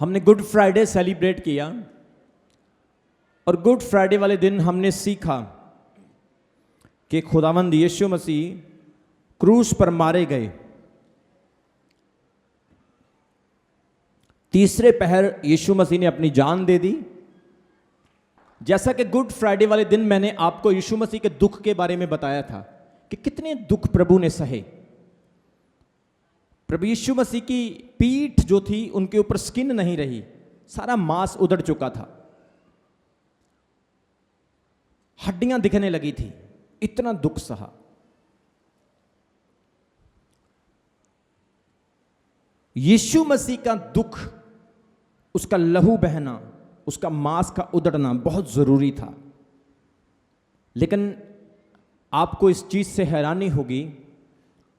हमने good Friday celebrate किया और गुड फ्राइडे वाले दिन हमने सीखा कि खुदावंद यीशु मसीह क्रूस पर मारे गए। तीसरे पहर यीशु मसीह ने अपनी जान दे दी। जैसा कि गुड फ्राइडे वाले दिन मैंने आपको यीशु मसीह के दुख के बारे में बताया था कि कितने दुख प्रभु ने सहे। प्रभु यीशु मसीह की पीठ जो थी उनके ऊपर स्किन नहीं रही, सारा मांस उधड़ चुका था, हड्डियां दिखने लगी थी, इतना दुख सहा। यीशु मसीह का दुख, उसका लहू बहना, उसका मांस का उधड़ना बहुत जरूरी था। लेकिन आपको इस चीज से हैरानी होगी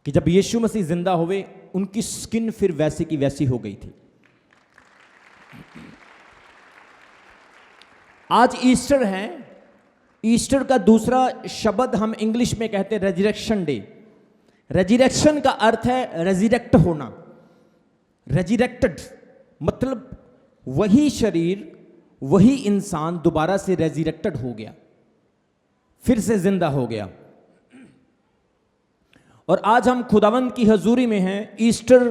कि जब यीशु मसीह जिंदा हुए उनकी स्किन फिर वैसी की वैसी हो गई थी। आज ईस्टर है। ईस्टर का दूसरा शब्द हम इंग्लिश में कहते हैं रेजिरेक्शन डे। रेजिरेक्शन का अर्थ है रेजिरेक्ट होना। रेजिरेक्टेड मतलब वही शरीर, वही इंसान दोबारा से रेजिरेक्टेड हो गया, फिर से जिंदा हो गया। और आज हम खुदावंद की हजूरी में हैं। ईस्टर,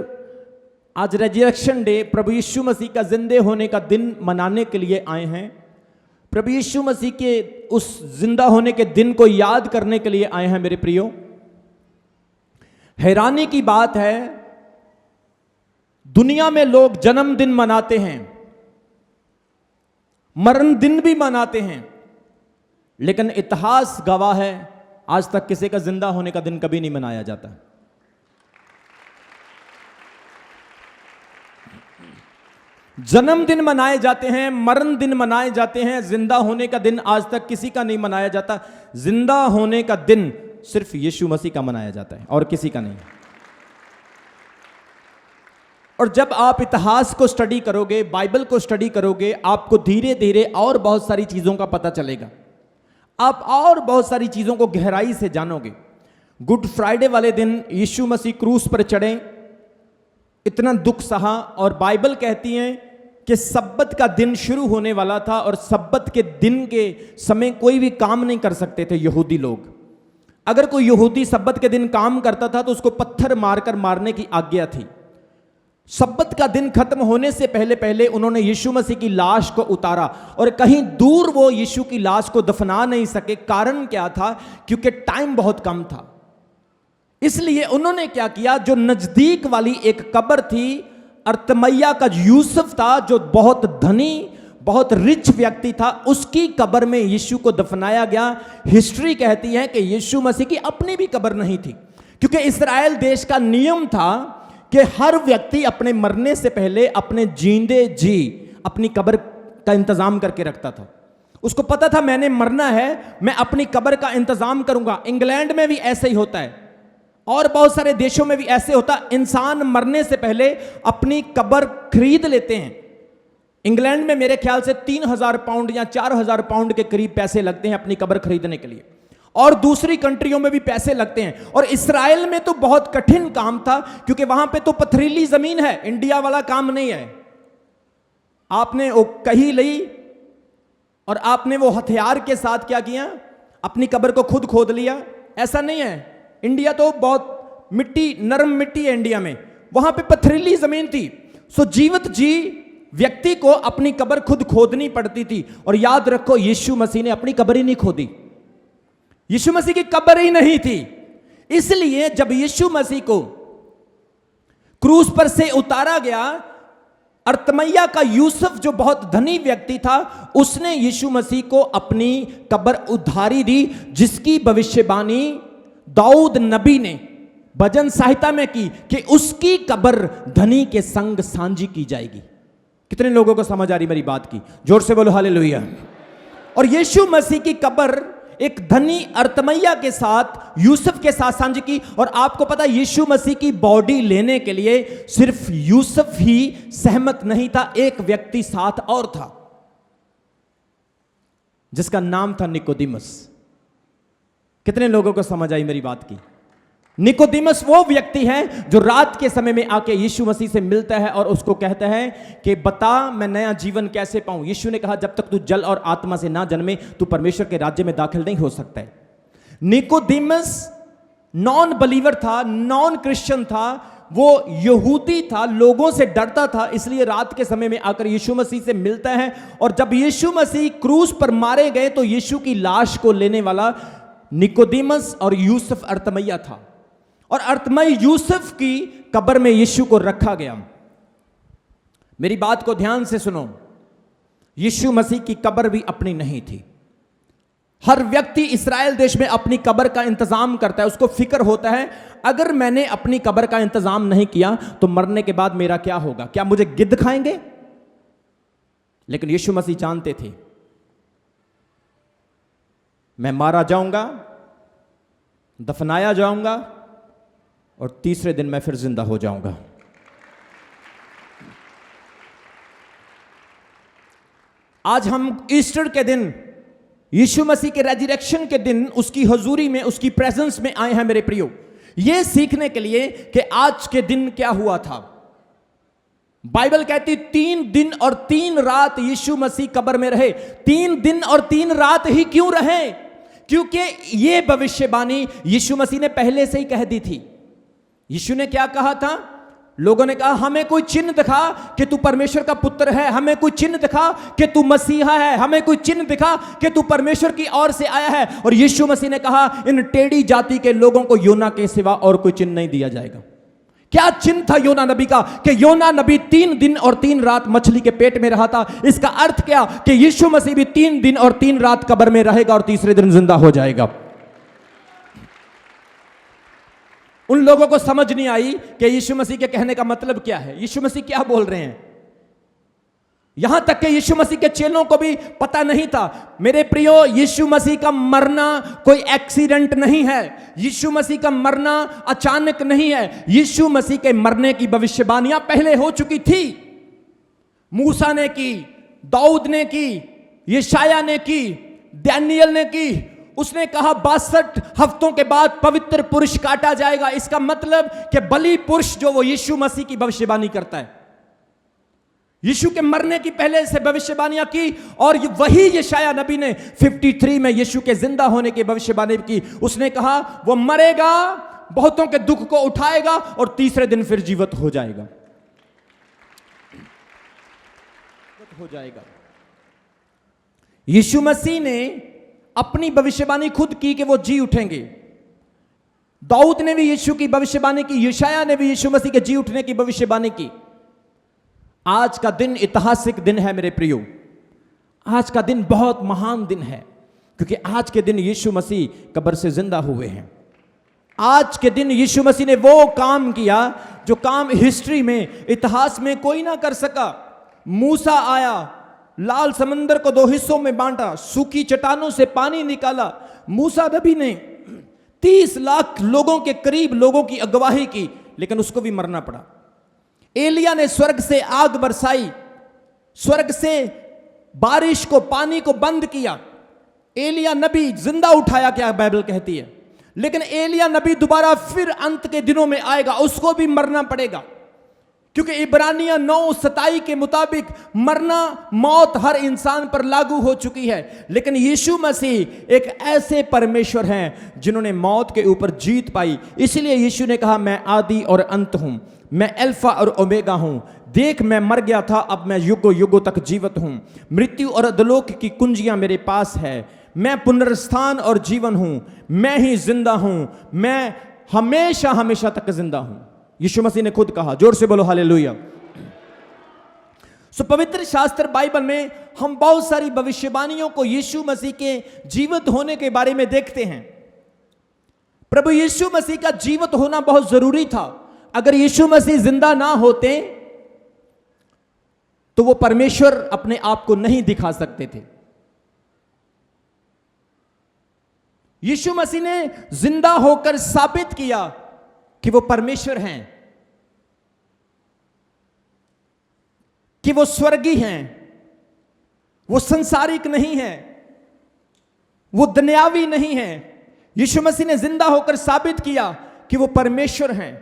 आज रेजिरेक्शन डे, प्रभु यीशु मसीह का जिंदे होने का दिन मनाने के लिए आए हैं। प्रभु यीशु मसीह के उस जिंदा होने के दिन को याद करने के लिए आए हैं। मेरे प्रियो, हैरानी की बात है, दुनिया में लोग जन्मदिन मनाते हैं, मरण दिन भी मनाते हैं, लेकिन इतिहास गवाह है आज तक किसी का जिंदा होने का दिन कभी नहीं मनाया जाता। जन्मदिन मनाए जाते हैं, मरण दिन मनाए जाते हैं, जिंदा होने का दिन आज तक किसी का नहीं मनाया जाता। जिंदा होने का दिन सिर्फ यीशु मसीह का मनाया जाता है और किसी का नहीं। और जब आप इतिहास को स्टडी करोगे, बाइबल को स्टडी करोगे, आपको धीरे धीरे और बहुत सारी चीजों का पता चलेगा। आप और बहुत सारी चीजों को गहराई से जानोगे। गुड फ्राइडे वाले दिन यीशु मसीह क्रूस पर चढ़े, इतना दुख सहा, और बाइबल कहती है कि सब्बत का दिन शुरू होने वाला था और सब्बत के दिन के समय कोई भी काम नहीं कर सकते थे यहूदी लोग। अगर कोई यहूदी सब्बत के दिन काम करता था तो उसको पत्थर मारकर मारने की आज्ञा थी। सब्बत का दिन खत्म होने से पहले पहले उन्होंने यीशु मसीह की लाश को उतारा और कहीं दूर वो यीशु की लाश को दफना नहीं सके। कारण क्या था? क्योंकि टाइम बहुत कम था। इसलिए उन्होंने क्या किया, जो नजदीक वाली एक कब्र थी, अर्तमैया का यूसुफ था, जो बहुत धनी, बहुत रिच व्यक्ति था, उसकी कब्र में यीशु को दफनाया गया। हिस्ट्री कहती है कि यीशु मसीह की अपनी भी कब्र नहीं थी, क्योंकि इस्राएल देश का नियम था कि हर व्यक्ति अपने मरने से पहले अपने जींदे जी अपनी कब्र का इंतजाम करके रखता था। उसको पता था मैंने मरना है, मैं अपनी कब्र का इंतजाम करूंगा। इंग्लैंड में भी ऐसे ही होता है और बहुत सारे देशों में भी ऐसे होता है। इंसान मरने से पहले अपनी कब्र खरीद लेते हैं। इंग्लैंड में मेरे ख्याल से 3,000 पाउंड या 4,000 पाउंड के करीब पैसे लगते हैं अपनी कब्र खरीदने के लिए, और दूसरी कंट्रियों में भी पैसे लगते हैं। और इस्राएल में तो बहुत कठिन काम था, क्योंकि वहां पे तो पथरीली जमीन है, इंडिया वाला काम नहीं है। आपने वो कही ली और आपने वो हथियार के साथ क्या किया, अपनी कब्र को खुद खोद लिया, ऐसा नहीं है। इंडिया तो बहुत मिट्टी, नरम मिट्टी है इंडिया में, वहां पे पथरीली जमीन थी। सो जीवित जी व्यक्ति को अपनी कब्र खुद खोदनी पड़ती थी। और याद रखो, यीशु मसीह ने अपनी कब्र ही नहीं खोदी, यीशु मसीह की कब्र ही नहीं थी। इसलिए जब यीशु मसीह को क्रूस पर से उतारा गया, अर्तमैया का यूसुफ जो बहुत धनी व्यक्ति था, उसने यीशु मसीह को अपनी कब्र उधारी दी, जिसकी भविष्यवाणी दाऊद नबी ने भजन संहिता में की कि उसकी कब्र धनी के संग सांझी की जाएगी। कितने लोगों को समझ आ रही मेरी बात की? जोर से बोलो हालेलुया। और यीशु मसीह की कब्र एक धनी अर्तमैया के साथ, यूसुफ के साथ सांझी की। और आपको पता, यीशु मसीह की बॉडी लेने के लिए सिर्फ यूसुफ ही सहमत नहीं था, एक व्यक्ति साथ और था, जिसका नाम था निकोदिमस। कितने लोगों को समझ आई मेरी बात की? निकोदेमस वो व्यक्ति है जो रात के समय में आके यीशु मसीह से मिलता है और उसको कहता है कि बता मैं नया जीवन कैसे पाऊं। यीशु ने कहा जब तक तू जल और आत्मा से ना जन्मे तू परमेश्वर के राज्य में दाखिल नहीं हो सकता है। निकोदेमस नॉन बिलीवर था, नॉन क्रिश्चियन था, वो यहूदी था, लोगों से डरता था, इसलिए रात के समय में आकर यीशु मसीह से मिलता है। और जब यीशु मसीह क्रूस पर मारे गए तो यीशु की लाश को लेने वाला निकोदेमस और यूसुफ अर्थमैया था, और अर्थमई यूसुफ की कब्र में यीशु को रखा गया। मेरी बात को ध्यान से सुनो, यीशु मसीह की कब्र भी अपनी नहीं थी। हर व्यक्ति इस्राएल देश में अपनी कब्र का इंतजाम करता है, उसको फिक्र होता है अगर मैंने अपनी कब्र का इंतजाम नहीं किया तो मरने के बाद मेरा क्या होगा, क्या मुझे गिद्ध खाएंगे। लेकिन यीशु मसीह जानते थे मैं मारा जाऊंगा, दफनाया जाऊंगा और तीसरे दिन मैं फिर जिंदा हो जाऊंगा। आज हम ईस्टर के दिन, यीशु मसीह के रेजरेक्शन के दिन उसकी हुजूरी में, उसकी प्रेजेंस में आए हैं मेरे प्रियो, यह सीखने के लिए कि आज के दिन क्या हुआ था। बाइबल कहती 3 दिन और 3 रात यीशु मसीह कब्र में रहे। 3 दिन और 3 रात ही क्यों रहे? क्योंकि यह भविष्यवाणी यीशु मसीह ने पहले से ही कह दी थी। यीशु ने क्या कहा था? लोगों ने कहा हमें कोई चिन्ह दिखा कि तू परमेश्वर का पुत्र है, हमें कोई चिन्ह दिखा कि तू मसीहा है, हमें कोई चिन्ह दिखा कि तू परमेश्वर की ओर से आया है। और यीशु मसीह ने कहा इन टेढ़ी जाति के लोगों को योना के सिवा और कोई चिन्ह नहीं दिया जाएगा। क्या चिन्ह था योना नबी का? कि योना नबी 3 दिन और 3 रात मछली के पेट में रहा था। इसका अर्थ क्या? कि यीशु मसीह भी 3 दिन और 3 रात कब्र में रहेगा और तीसरे दिन जिंदा हो जाएगा। उन लोगों को समझ नहीं आई कि यीशु मसीह के कहने का मतलब क्या है, यीशु मसीह क्या बोल रहे हैं। यहां तक कि यीशु मसीह के चेलों को भी पता नहीं था। मेरे प्रियो, यीशु मसीह का मरना कोई एक्सीडेंट नहीं है, यीशु मसीह का मरना अचानक नहीं है। यीशु मसीह के मरने की भविष्यवाणियां पहले हो चुकी थी। मूसा ने की, दाऊद ने की, यशाया ने की, दानियल ने की। उसने कहा 62 हफ्तों के बाद पवित्र पुरुष काटा जाएगा। इसका मतलब कि बलि पुरुष जो वो यीशु मसीह की भविष्यवाणी करता है। यीशु के मरने की पहले से भविष्यवाणियां की और वही यशाया नबी ने 53 में यीशु के जिंदा होने की भविष्यवाणी की। उसने कहा वो मरेगा, बहुतों के दुख को उठाएगा और तीसरे दिन फिर जीवित हो जाएगा। यीशु मसीह ने अपनी भविष्यवाणी खुद की कि वो जी उठेंगे। दाऊद ने भी यीशु की भविष्यवाणी की, यशाया ने भी यीशु मसीह के जी उठने की भविष्यवाणी की। आज का दिन ऐतिहासिक दिन है मेरे प्रियो। आज का दिन बहुत महान दिन है क्योंकि आज के दिन यीशु मसीह कब्र से जिंदा हुए हैं। आज के दिन यीशु मसीह ने वो काम किया जो काम हिस्ट्री में, इतिहास में कोई ना कर सका। मूसा आया, लाल समंदर को 2 हिस्सों में बांटा, सूखी चट्टानों से पानी निकाला। मूसा नबी ने 30 लाख लोगों के करीब लोगों की अगवाही की, लेकिन उसको भी मरना पड़ा। एलिया ने स्वर्ग से आग बरसाई, स्वर्ग से बारिश को, पानी को बंद किया। एलिया नबी जिंदा उठाया, क्या बाइबल कहती है। लेकिन एलिया नबी दोबारा फिर अंत के दिनों में आएगा, उसको भी मरना पड़ेगा क्योंकि इब्रानियां 9:27 के मुताबिक मरना, मौत हर इंसान पर लागू हो चुकी है। लेकिन यीशु मसीह एक ऐसे परमेश्वर हैं जिन्होंने मौत के ऊपर जीत पाई। इसलिए यीशु ने कहा मैं आदि और अंत हूं, मैं अल्फा और ओमेगा हूं। देख मैं मर गया था, अब मैं युगों युगों तक जीवित हूं। मृत्यु और अधोलोक की कुंजियां मेरे पास है। मैं पुनरुत्थान और जीवन हूं, मैं ही जिंदा हूं, मैं हमेशा हमेशा तक जिंदा हूं। यीशु मसीह ने खुद कहा। जोर से बोलो हालेलुया। सो पवित्र शास्त्र बाइबल में हम बहुत सारी भविष्यवाणियों को यीशु मसीह के जीवित होने के बारे में देखते हैं। प्रभु यीशु मसीह का जीवित होना बहुत जरूरी था। अगर यीशु मसीह जिंदा ना होते तो वो परमेश्वर अपने आप को नहीं दिखा सकते थे। यीशु मसीह ने जिंदा होकर साबित किया कि वो परमेश्वर हैं, कि वो स्वर्गीय हैं, वो संसारिक नहीं है, वो दुनियावी नहीं है। यीशु मसीह ने जिंदा होकर साबित किया कि वो परमेश्वर हैं।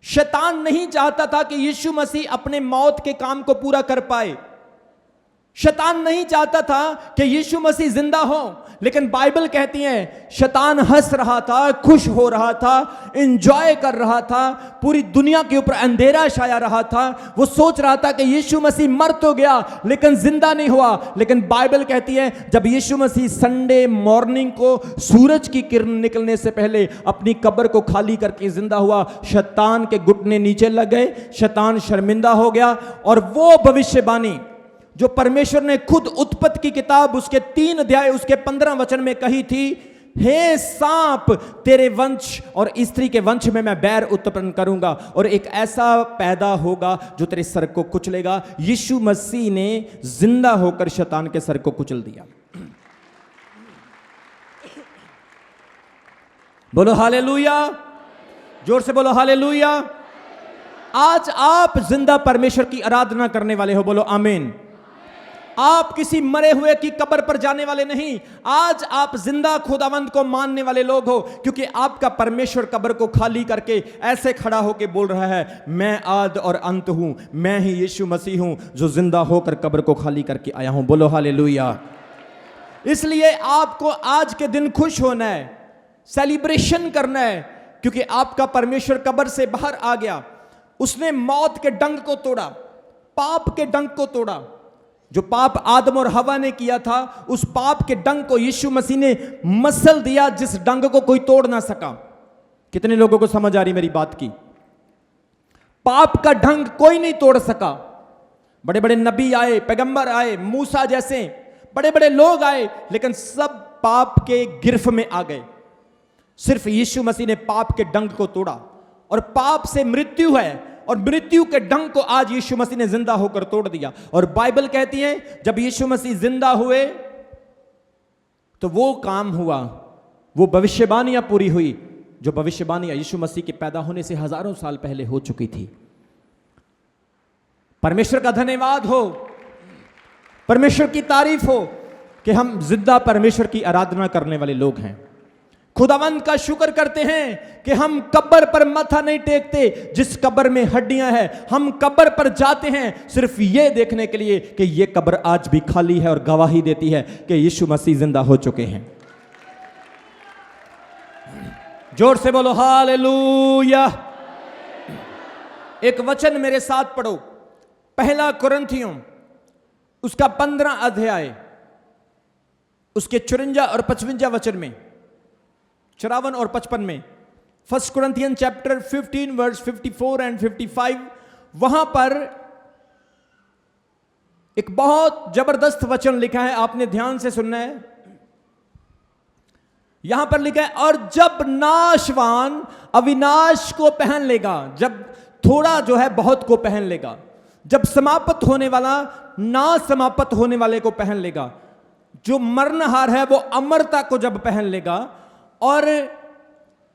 शैतान नहीं चाहता था कि यीशु मसीह अपने मौत के काम को पूरा कर पाए। शैतान नहीं चाहता था कि यीशु मसीह जिंदा हो, लेकिन बाइबल कहती है शैतान हंस रहा था, खुश हो रहा था, एंजॉय कर रहा था, पूरी दुनिया के ऊपर अंधेरा छाया रहा था। वो सोच रहा था कि यीशु मसीह मर तो गया लेकिन जिंदा नहीं हुआ। लेकिन बाइबल कहती है जब यीशु मसीह संडे मॉर्निंग को सूरज की किरण निकलने से पहले अपनी कब्र को खाली करके जिंदा हुआ, शैतान के घुटने नीचे लग गए, शैतान शर्मिंदा हो गया। और वो भविष्यवाणी जो परमेश्वर ने खुद उत्पत्ति की किताब उसके 3 अध्याय उसके 15 वचन में कही थी, हे सांप तेरे वंश और स्त्री के वंश में मैं बैर उत्पन्न करूंगा और एक ऐसा पैदा होगा जो तेरे सर को कुचलेगा। यीशु मसीह ने जिंदा होकर शैतान के सर को कुचल दिया। बोलो हालेलुया, जोर से बोलो हालेलुया। आज आप जिंदा परमेश्वर की आराधना करने वाले हो, बोलो आमीन। आप किसी मरे हुए की कब्र पर जाने वाले नहीं, आज आप जिंदा खुदावंद को मानने वाले लोग हो, क्योंकि आपका परमेश्वर कब्र को खाली करके ऐसे खड़ा होकर बोल रहा है मैं आद और अंत हूं, मैं ही यीशु मसीह हूं जो जिंदा होकर कब्र को खाली करके आया हूं। बोलो हालेलुया। इसलिए आपको आज के दिन खुश होना है, सेलिब्रेशन करना है, क्योंकि आपका परमेश्वर कब्र से बाहर आ गया। उसने मौत के डंक को तोड़ा, पाप के डंक को तोड़ा। जो पाप आदम और हवा ने किया था, उस पाप के डंक को यीशु मसीह ने मसल दिया, जिस डंक को कोई तोड़ ना सका। कितने लोगों को समझ आ रही मेरी बात की? पाप का डंक कोई नहीं तोड़ सका। बड़े बड़े नबी आए, पैगंबर आए, मूसा जैसे बड़े बड़े लोग आए, लेकिन सब पाप के गिरफ्त में आ गए। सिर्फ यीशु मसीह ने पाप के डंक को तोड़ा, और पाप से मृत्यु है, और मृत्यु के डंक को आज यीशु मसीह ने जिंदा होकर तोड़ दिया। और बाइबल कहती है जब यीशु मसीह जिंदा हुए तो वो काम हुआ, वो भविष्यवाणियां पूरी हुई जो भविष्यवाणियां यीशु मसीह के पैदा होने से हजारों साल पहले हो चुकी थी। परमेश्वर का धन्यवाद हो, परमेश्वर की तारीफ हो कि हम जिंदा परमेश्वर की आराधना करने वाले लोग हैं। खुदावंद का शुक्र करते हैं कि हम कब्र पर माथा नहीं टेकते जिस कब्र में हड्डियां हैं। हम कब्र पर जाते हैं सिर्फ ये देखने के लिए कि ये कब्र आज भी खाली है और गवाही देती है कि यीशु मसीह जिंदा हो चुके हैं। जोर से बोलो हालेलुया। एक वचन मेरे साथ पढ़ो, पहला कुरिन्थियों उसका 15 अध्याय उसके 54 और 55 वचन में, 54 और 55 में, 1 कुरिन्थियन चैप्टर 15 वर्स 54 एंड 55, वहां पर एक बहुत जबरदस्त वचन लिखा है, आपने ध्यान से सुनना है। यहां पर लिखा है और जब नाशवान अविनाश को पहन लेगा, जब थोड़ा जो है बहुत को पहन लेगा, जब समाप्त होने वाला ना समाप्त होने वाले को पहन लेगा, जो मरणहार है वो अमरता को जब पहन लेगा, और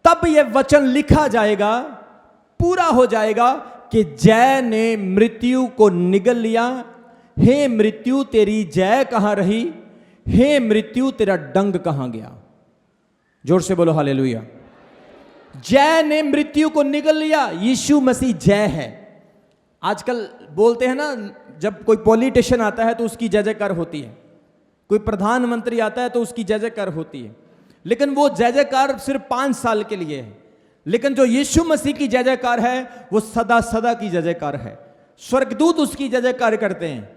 तब यह वचन लिखा जाएगा, पूरा हो जाएगा कि जय ने मृत्यु को निगल लिया। हे मृत्यु तेरी जय कहां रही, हे मृत्यु तेरा डंग कहां गया। जोर से बोलो हालेलुया। जय ने मृत्यु को निगल लिया, यीशु मसीह जय है। आजकल बोलते हैं ना, जब कोई पॉलिटिशियन आता है तो उसकी जय जयकार होती है, कोई प्रधानमंत्री आता है तो उसकी जय जयकार होती है, लेकिन वो जय जयकार सिर्फ 5 साल के लिए है। लेकिन जो यीशु मसीह की जय जयकार है वो सदा सदा की जय जयकार है। स्वर्गदूत उसकी जय जयकार करते हैं,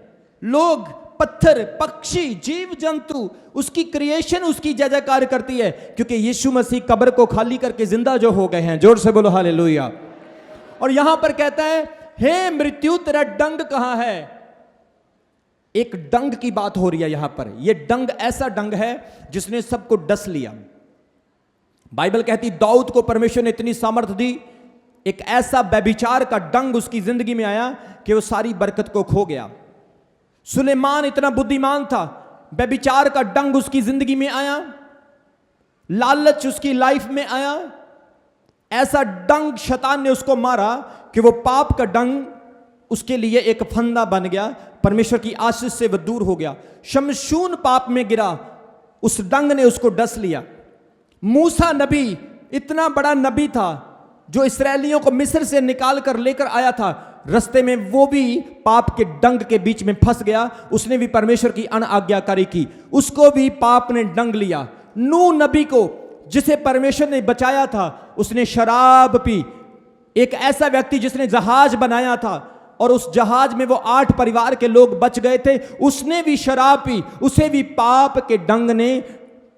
लोग, पत्थर, पक्षी, जीव जंतु, उसकी क्रिएशन उसकी जय जयकार करती है, क्योंकि यीशु मसीह कब्र को खाली करके जिंदा जो हो गए हैं। जोर से बोलो हालेलुया। और यहां पर कहता है हे मृत्यु तेरा डंग कहां है। एक डंग की बात हो रही है यहां पर। यह डंग ऐसा डंग है जिसने सबको डस लिया। बाइबल कहती दाऊद को परमेश्वर ने इतनी सामर्थ दी, एक ऐसा व्यभिचार का डंग उसकी जिंदगी में आया कि वो सारी बरकत को खो गया। सुलेमान इतना बुद्धिमान था, व्यभिचार का डंग उसकी जिंदगी में आया, लालच उसकी लाइफ में आया, ऐसा डंग शैतान ने उसको मारा कि वो पाप का डंग उसके लिए एक फंदा बन गया, परमेश्वर की आशीष से वह दूर हो गया, शमशून पाप में गिरा, उस डंग ने उसको डस लिया। मूसा नबी इतना बड़ा नबी था जो इस्राएलियों को मिस्र से निकाल कर लेकर आया था, रास्ते में वो भी पाप के डंग के बीच में फंस गया। उसने भी परमेश्वर की अनआज्ञाकारी की, उसको भी पाप ने डंग लिया। नूह नबी को जिसे परमेश्वर ने बचाया था, उसने शराब पी। एक ऐसा व्यक्ति जिसने जहाज बनाया था और उस जहाज में वो 8 परिवार के लोग बच गए थे, उसने भी शराब पी, उसे भी पाप के डंग ने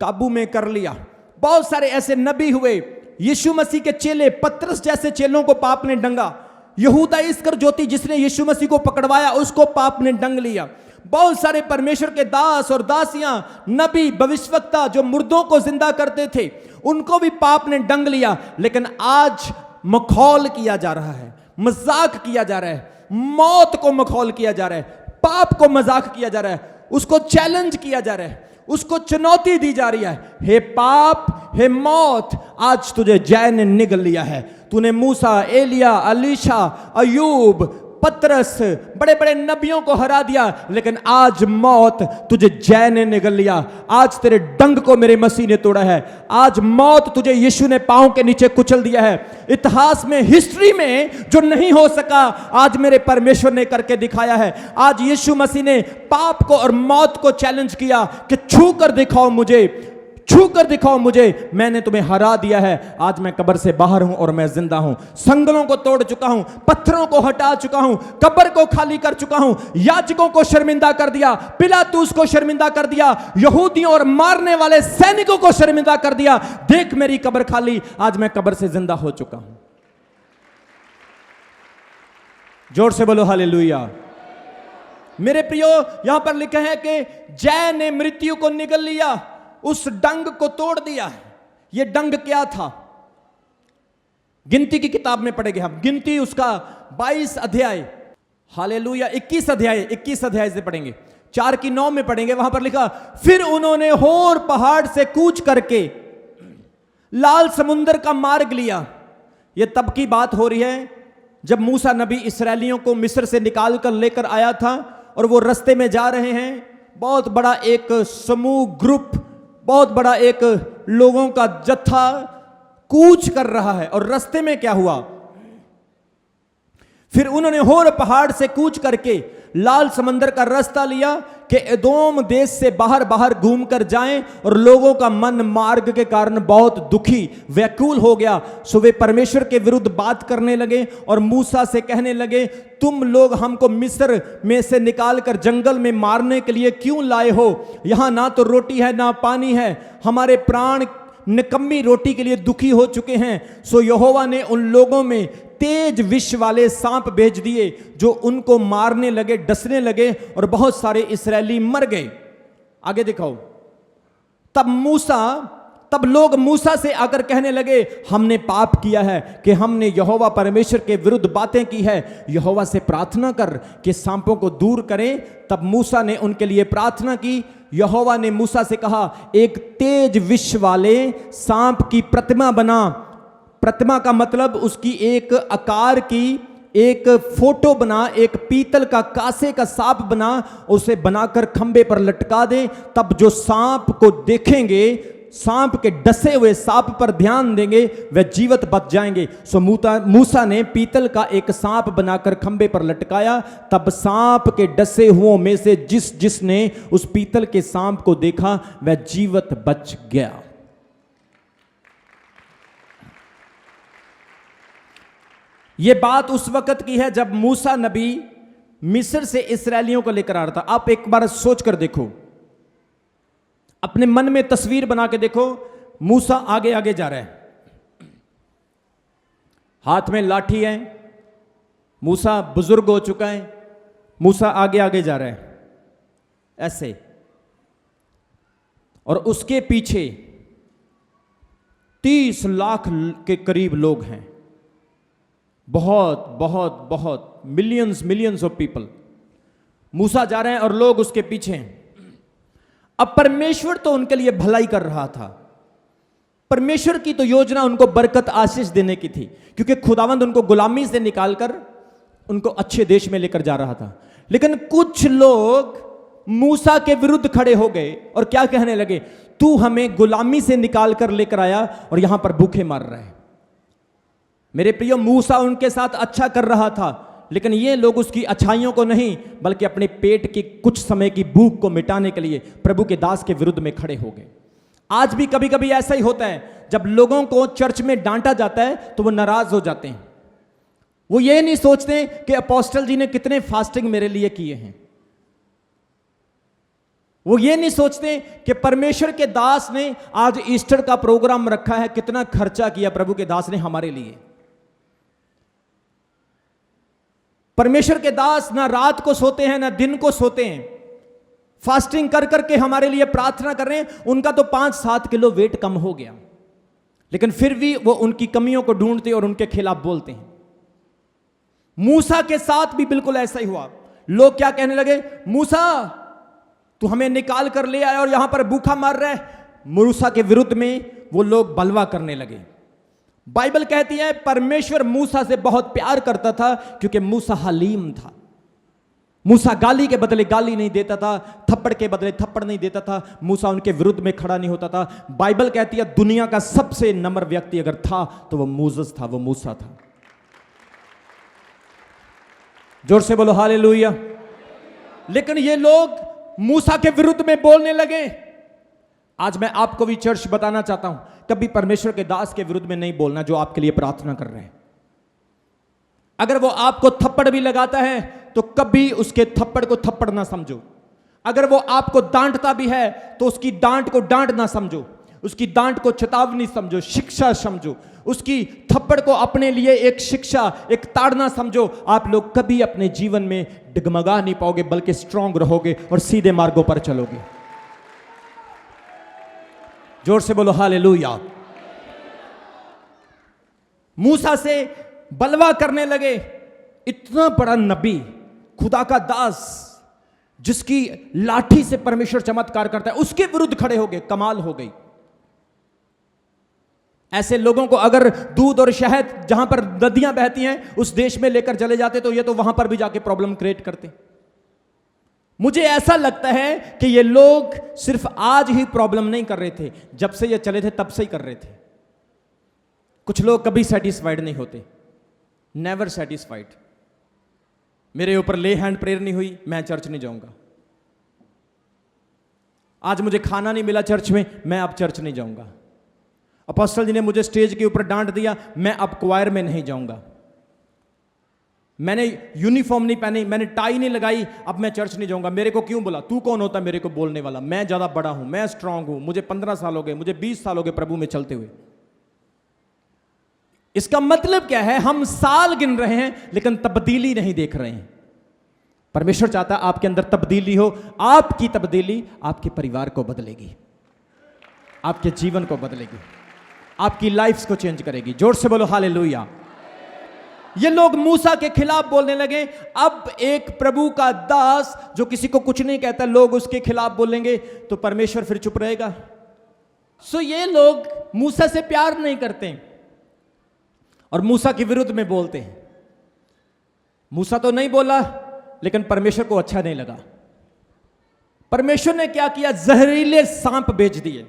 काबू में कर लिया। बहुत सारे ऐसे नबी हुए, यीशु मसीह के चेले, पतरस जैसे चेलों को पाप ने डंगा। यहूदा इस्करयोती जिसने यीशु मसीह को पकड़वाया, उसको पाप ने डंग लिया। बहुत सारे परमेश्वर के दास और दासियां, नबी, भविष्यवक्ता जो मुर्दों को जिंदा करते थे, उनको भी पाप ने डंग लिया। लेकिन आज मखौल किया जा रहा है, मजाक किया जा रहा है, मौत को मखौल किया जा रहा है, पाप को मजाक किया जा रहा है, उसको चैलेंज किया जा रहा है, उसको चुनौती दी जा रही है। हे पाप, हे मौत, आज तुझे जय ने निगल लिया है। तूने मूसा, एलिया, अलीशा, अयूब, पतरस, बड़े बड़े नबियों को हरा दिया, लेकिन आज मौत तुझे जय ने निगल लिया। आज तेरे डंग को मेरे मसीह ने तोड़ा है। आज मौत तुझे यीशु ने पांव के नीचे कुचल दिया है। इतिहास में, हिस्ट्री में जो नहीं हो सका, आज मेरे परमेश्वर ने करके दिखाया है। आज यीशु मसीह ने पाप को और मौत को चैलेंज किया कि छू कर दिखाओ मुझे, छू कर दिखाओ मुझे, मैंने तुम्हें हरा दिया है। आज मैं कब्र से बाहर हूं और मैं जिंदा हूं। संगलों को तोड़ चुका हूं, पत्थरों को हटा चुका हूं, कब्र को खाली कर चुका हूं, याजकों को शर्मिंदा कर दिया, पिलातूस को शर्मिंदा कर दिया, यहूदियों और मारने वाले सैनिकों को शर्मिंदा कर दिया। देख मेरी कब्र खाली, आज मैं कब्र से जिंदा हो चुका हूं। जोर से बोलो हालेलुया। मेरे प्रियो, यहां पर लिखा है कि जय ने मृत्यु को निगल लिया, उस डंग को तोड़ दिया। यह डंग क्या था? गिनती की किताब में पढ़ेंगे हम, गिनती उसका 22 अध्याय, हालेलुया, 21 अध्याय से पढ़ेंगे, 4:9 में पढ़ेंगे। वहां पर लिखा, फिर उन्होंने होर पहाड़ से कूच करके लाल समुंदर का मार्ग लिया। यह तब की बात हो रही है जब मूसा नबी इस्राएलियों को मिस्र से निकाल कर लेकर आया था और वो रास्ते में जा रहे हैं। बहुत बड़ा एक समूह, ग्रुप, बहुत बड़ा एक लोगों का जत्था कूच कर रहा है। और रास्ते में क्या हुआ? फिर उन्होंने होर पहाड़ से कूच करके लाल समंदर का रास्ता लिया कि एदोम देश से बाहर बाहर घूमकर जाएं, और लोगों का मन मार्ग के कारण बहुत दुखी, व्याकुल हो गया। सो वे परमेश्वर के विरुद्ध बात करने लगे और मूसा से कहने लगे, तुम लोग हमको मिस्र में से निकाल कर जंगल में मारने के लिए क्यों लाए हो? यहां ना तो रोटी है ना पानी है, हमारे प्राण निकम्मी रोटी के लिए दुखी हो चुके हैं। सो यहोवा ने उन लोगों में तेज विष वाले सांप भेज दिए जो उनको मारने लगे, डसने लगे, और बहुत सारे इस्राएली मर गए। आगे दिखाओ। तब लोग मूसा से आकर कहने लगे, हमने पाप किया है कि हमने यहोवा परमेश्वर के विरुद्ध बातें की है। यहोवा से प्रार्थना कर कि सांपों को दूर करें। तब मूसा ने उनके लिए प्रार्थना की। यहोवा ने मूसा से कहा, एक तेज विष वाले सांप की प्रतिमा बना। प्रतिमा का मतलब उसकी एक आकार की एक फोटो बना, एक पीतल का कांसे का सांप बना, उसे बनाकर खंबे पर लटका दे। तब जो सांप को देखेंगे, सांप के डसे हुए सांप पर ध्यान देंगे, वे जीवित बच जाएंगे। सो मूसा ने पीतल का एक सांप बनाकर खंबे पर लटकाया। तब सांप के डसे हुओं में से जिसने उस पीतल के सांप को देखा, वह जीवित बच गया। यह बात उस वक्त की है जब मूसा नबी मिस्र से इस्राएलियों को लेकर आ रहा था। आप एक बार सोच कर देखो, अपने मन में तस्वीर बना के देखो। मूसा आगे आगे जा रहा है, हाथ में लाठी है, मूसा बुजुर्ग हो चुका है, मूसा आगे आगे जा रहा है ऐसे, और उसके पीछे 30 लाख के करीब लोग हैं। बहुत बहुत बहुत मिलियंस ऑफ पीपल। मूसा जा रहे हैं और लोग उसके पीछे हैं। अब परमेश्वर तो उनके लिए भलाई कर रहा था। परमेश्वर की तो योजना उनको बरकत, आशीष देने की थी, क्योंकि खुदावंद उनको गुलामी से निकालकर उनको अच्छे देश में लेकर जा रहा था। लेकिन कुछ लोग मूसा के विरुद्ध खड़े हो गए और क्या कहने लगे, तू हमें गुलामी से निकाल कर लेकर आया और यहां पर भूखे मर रहे हैं। मेरे प्रियो, मूसा उनके साथ अच्छा कर रहा था, लेकिन ये लोग उसकी अच्छाइयों को नहीं बल्कि अपने पेट की कुछ समय की भूख को मिटाने के लिए प्रभु के दास के विरुद्ध में खड़े हो गए। आज भी कभी कभी ऐसा ही होता है, जब लोगों को चर्च में डांटा जाता है तो वो नाराज हो जाते हैं। वो ये नहीं सोचते कि अपोस्टल जी ने कितने फास्टिंग मेरे लिए किए हैं। वो ये नहीं सोचते कि परमेश्वर के दास ने आज ईस्टर का प्रोग्राम रखा है, कितना खर्चा किया प्रभु के दास ने हमारे लिए। परमेश्वर के दास ना रात को सोते हैं ना दिन को सोते हैं, फास्टिंग कर करके हमारे लिए प्रार्थना कर रहे हैं। उनका तो 5-7 किलो वेट कम हो गया, लेकिन फिर भी वो उनकी कमियों को ढूंढते और उनके खिलाफ बोलते हैं। मूसा के साथ भी बिल्कुल ऐसा ही हुआ। लोग क्या कहने लगे, मूसा तू हमें निकाल कर ले आया और यहां पर भूखा मर रहा है। मूसा के विरुद्ध में वो लोग बलवा करने लगे। बाइबल कहती है परमेश्वर मूसा से बहुत प्यार करता था, क्योंकि मूसा हलीम था। मूसा गाली के बदले गाली नहीं देता था, थप्पड़ के बदले थप्पड़ नहीं देता था। मूसा उनके विरुद्ध में खड़ा नहीं होता था। बाइबल कहती है दुनिया का सबसे नम्र व्यक्ति अगर था तो वो मोसेस था, वो मूसा था। जोर से बोलो हालेलुया। लेकिन ये लोग मूसा के विरुद्ध में बोलने लगे। आज मैं आपको भी चर्च बताना चाहता हूं, कभी परमेश्वर के दास के विरुद्ध में नहीं बोलना जो आपके लिए प्रार्थना कर रहे हैं। अगर वो आपको थप्पड़ भी लगाता है तो कभी उसके थप्पड़ को थप्पड़ ना समझो। अगर वो आपको डांटता भी है तो उसकी डांट को डांट ना समझो, उसकी डांट को चेतावनी समझो, शिक्षा समझो। उसकी थप्पड़ को अपने लिए एक शिक्षा, एक ताड़ना समझो। आप लोग कभी अपने जीवन में डगमगा नहीं पाओगे, बल्कि स्ट्रांग रहोगे और सीधे मार्गों पर चलोगे। जोर से बोलो हालेलुया। मूसा से बलवा करने लगे। इतना बड़ा नबी, खुदा का दास, जिसकी लाठी से परमेश्वर चमत्कार करता है, उसके विरुद्ध खड़े हो गए। कमाल हो गई। ऐसे लोगों को अगर दूध और शहद जहां पर नदियां बहती हैं उस देश में लेकर चले जाते तो ये तो वहां पर भी जाके प्रॉब्लम क्रिएट करते। मुझे ऐसा लगता है कि ये लोग सिर्फ आज ही प्रॉब्लम नहीं कर रहे थे, जब से ये चले थे तब से ही कर रहे थे। कुछ लोग कभी सेटिस्फाइड नहीं होते, नेवर सेटिस्फाइड। मेरे ऊपर ले हैंड प्रेयर नहीं हुई, मैं चर्च नहीं जाऊंगा। आज मुझे खाना नहीं मिला चर्च में, मैं अब चर्च नहीं जाऊंगा। अपोस्टल जी ने मुझे स्टेज के ऊपर डांट दिया, मैं अब क्वायर में नहीं जाऊंगा। मैंने यूनिफॉर्म नहीं पहनी, मैंने टाई नहीं लगाई, अब मैं चर्च नहीं जाऊंगा। मेरे को क्यों बोला? तू कौन होता मेरे को बोलने वाला? मैं ज्यादा बड़ा हूं, मैं स्ट्रांग हूं, मुझे 15 साल हो गए, मुझे 20 साल हो गए प्रभु में चलते हुए। इसका मतलब क्या है? हम साल गिन रहे हैं लेकिन तब्दीली नहीं देख रहे हैं। परमेश्वर चाहता है आपके अंदर तब्दीली हो। आपकी तब्दीली आपके परिवार को बदलेगी, आपके जीवन को बदलेगी, आपकी लाइफ को चेंज करेगी। जोर से बोलो हालेलुया। ये लोग मूसा के खिलाफ बोलने लगे। अब एक प्रभु का दास जो किसी को कुछ नहीं कहता, लोग उसके खिलाफ बोलेंगे तो परमेश्वर फिर चुप रहेगा। सो ये लोग मूसा से प्यार नहीं करते और मूसा के विरुद्ध में बोलते हैं। मूसा तो नहीं बोला, लेकिन परमेश्वर को अच्छा नहीं लगा। परमेश्वर ने क्या किया? जहरीले सांप भेज दिए,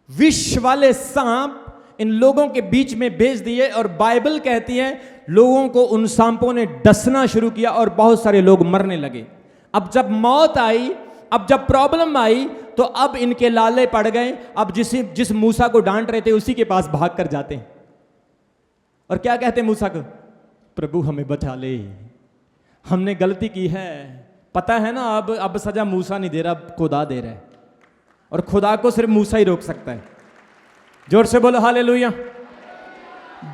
विष वाले सांप इन लोगों के बीच में भेज दिए। और बाइबल कहती है लोगों को उन सांपों ने डसना शुरू किया और बहुत सारे लोग मरने लगे। अब जब मौत आई, अब जब प्रॉब्लम आई, तो अब इनके लाले पड़ गए। अब जिस मूसा को डांट रहे थे उसी के पास भाग कर जाते हैं और क्या कहते हैं मूसा को? प्रभु हमें बचा ले, हमने गलती की है। पता है ना, अब सजा मूसा नहीं दे रहा, खुदा दे रहा है, और खुदा को सिर्फ मूसा ही रोक सकता है। जोर से बोलो हालेलुया।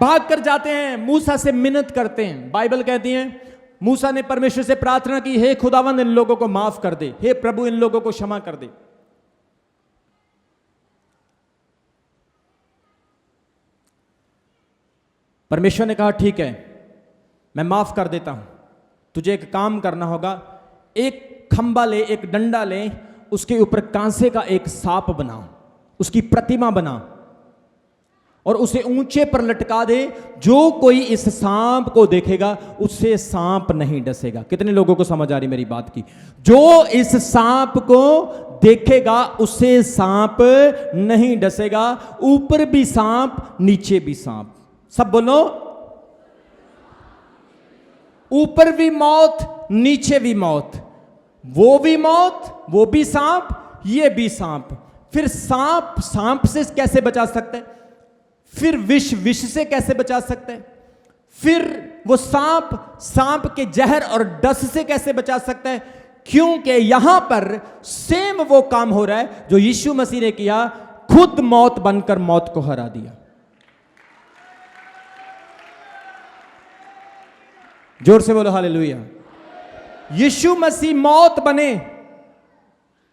भाग कर जाते हैं, मूसा से मिन्नत करते हैं। बाइबल कहती है मूसा ने परमेश्वर से प्रार्थना की, हे खुदावंद इन लोगों को माफ कर दे, हे प्रभु इन लोगों को क्षमा कर दे। परमेश्वर ने कहा ठीक है, मैं माफ कर देता हूं। तुझे एक काम करना होगा, एक खंबा ले, एक डंडा ले, उसके ऊपर कांसे का एक सांप बना, उसकी प्रतिमा बना और उसे ऊंचे पर लटका दे, जो कोई इस सांप को देखेगा उससे सांप नहीं डसेगा। कितने लोगों को समझ आ रही मेरी बात की? जो इस सांप को देखेगा उससे सांप नहीं डसेगा। ऊपर भी सांप, नीचे भी सांप। सब बोलो, ऊपर भी मौत, नीचे भी मौत। वो भी मौत, वो भी सांप, ये भी सांप। फिर सांप सांप से कैसे बचा सकता है? फिर विष विष से कैसे बचा सकता है? फिर वो सांप सांप के जहर और डस से कैसे बचा सकता है? क्योंकि यहां पर सेम वो काम हो रहा है जो यीशु मसीह ने किया, खुद मौत बनकर मौत को हरा दिया। जोर से बोलो हालेलुया। यीशु मसीह मौत बने,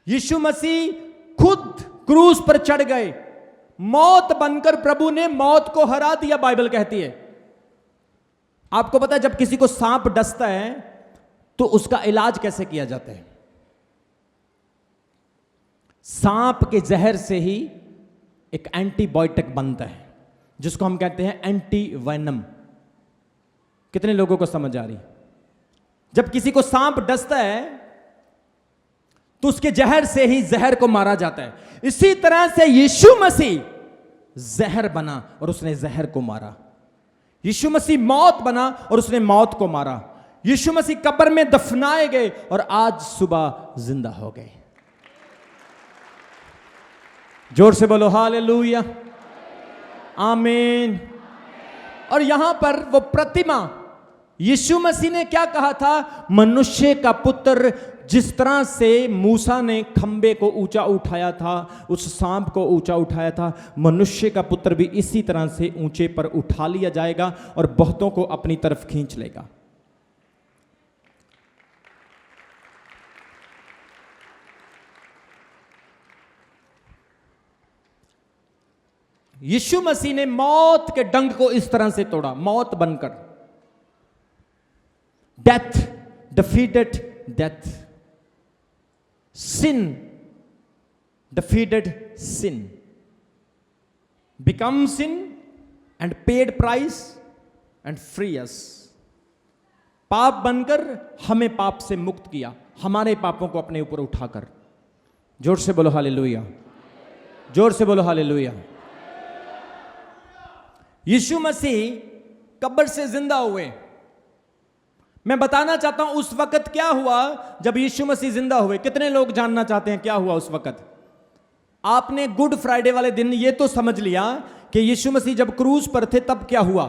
यीशु मसीह खुद क्रूस पर चढ़ गए, मौत बनकर प्रभु ने मौत को हरा दिया। बाइबल कहती है। आपको पता है जब किसी को सांप डसता है तो उसका इलाज कैसे किया जाता है? सांप के जहर से ही एक एंटीबायोटिक बनता है जिसको हम कहते हैं एंटीवेनम। कितने लोगों को समझ आ रही? जब किसी को सांप डसता है तो उसके जहर से ही जहर को मारा जाता है। इसी तरह से यीशु मसीह जहर बना और उसने जहर को मारा। यीशु मसीह मौत बना और उसने मौत को मारा। यीशु मसीह कब्र में दफनाए गए और आज सुबह जिंदा हो गए। जोर से बोलो हालेलुया, आमीन। और यहां पर वो प्रतिमा, यीशु मसीह ने क्या कहा था? मनुष्य का पुत्र जिस तरह से मूसा ने खंबे को ऊंचा उठाया था, उस सांप को ऊंचा उठाया था, मनुष्य का पुत्र भी इसी तरह से ऊंचे पर उठा लिया जाएगा और बहुतों को अपनी तरफ खींच लेगा। यीशु मसीह ने मौत के डंक को इस तरह से तोड़ा, मौत बनकर। Death defeated death, sin defeated sin, become sin and paid price and free us। पाप बनकर हमें पाप से मुक्त किया, हमारे पापों को अपने ऊपर उठाकर। जोर से बोलो हालेलुया, जोर से बोलो हालेलुया। यीशु मसीह कब्र से जिंदा हुए। मैं बताना चाहता हूं उस वक्त क्या हुआ जब यीशु मसीह जिंदा हुए। कितने लोग जानना चाहते हैं क्या हुआ उस वक्त? आपने गुड फ्राइडे वाले दिन ये तो समझ लिया कि यीशु मसीह जब क्रूज पर थे तब क्या हुआ।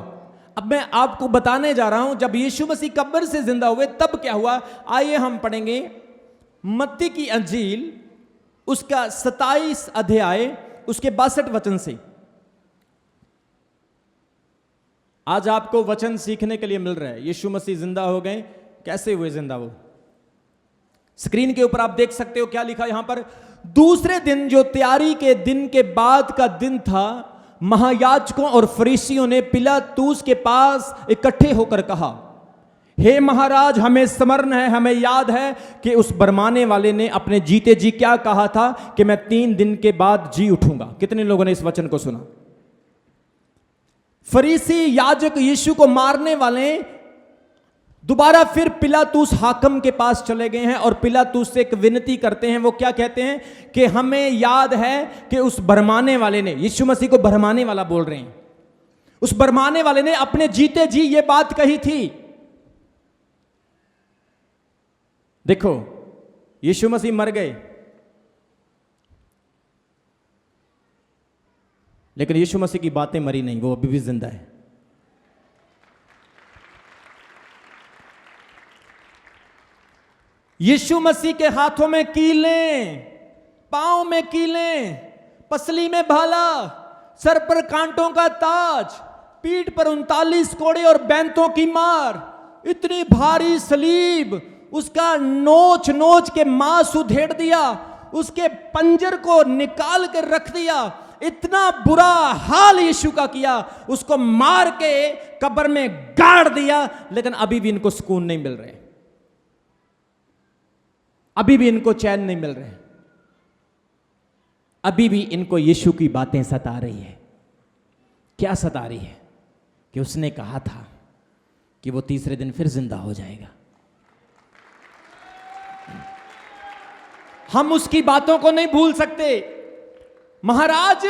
अब मैं आपको बताने जा रहा हूं जब यीशु मसीह कब्र से जिंदा हुए तब क्या हुआ। आइए हम पढ़ेंगे मत्ती की अंजील, उसका 27 अध्याय, उसके 62 वचन से। आज आपको वचन सीखने के लिए मिल रहा है। यीशु मसीह जिंदा हो गए, कैसे हुए जिंदा? वो स्क्रीन के ऊपर आप देख सकते हो क्या लिखा यहां पर। दूसरे दिन जो तैयारी के दिन के बाद का दिन था, महायाजकों और फरीसियों ने पिलातूस के पास इकट्ठे होकर कहा, हे महाराज, हमें स्मरण है, हमें याद है कि उस बरमाने वाले ने अपने जीते जी क्या कहा था कि मैं 3 दिन के बाद जी उठूंगा। कितने लोगों ने इस वचन को सुना? फरीसी याजक यीशु को मारने वाले दोबारा फिर पिलातूस हाकम के पास चले गए हैं और पिलातूस से एक विनती करते हैं। वो क्या कहते हैं कि हमें याद है कि उस भरमाने वाले ने, यीशु मसीह को भरमाने वाला बोल रहे हैं, उस भरमाने वाले ने अपने जीते जी ये बात कही थी। देखो, यीशु मसीह मर गए लेकिन यीशु मसीह की बातें मरी नहीं, वो अभी भी जिंदा है। यीशु मसीह के हाथों में कीलें, पांव में कीलें, पसली में भाला, सर पर कांटों का ताज, पीठ पर 39 कोड़े और बैंतों की मार, इतनी भारी सलीब, उसका नोच नोच के मांस उधेड़ दिया, उसके पंजर को निकाल कर रख दिया, इतना बुरा हाल यीशु का किया, उसको मार के कब्र में गाड़ दिया। लेकिन अभी भी इनको सुकून नहीं मिल रहे, अभी भी इनको चैन नहीं मिल रहे, अभी भी इनको यीशु की बातें सता रही है। क्या सता रही है कि उसने कहा था कि वो तीसरे दिन फिर जिंदा हो जाएगा। हम उसकी बातों को नहीं भूल सकते। महाराज,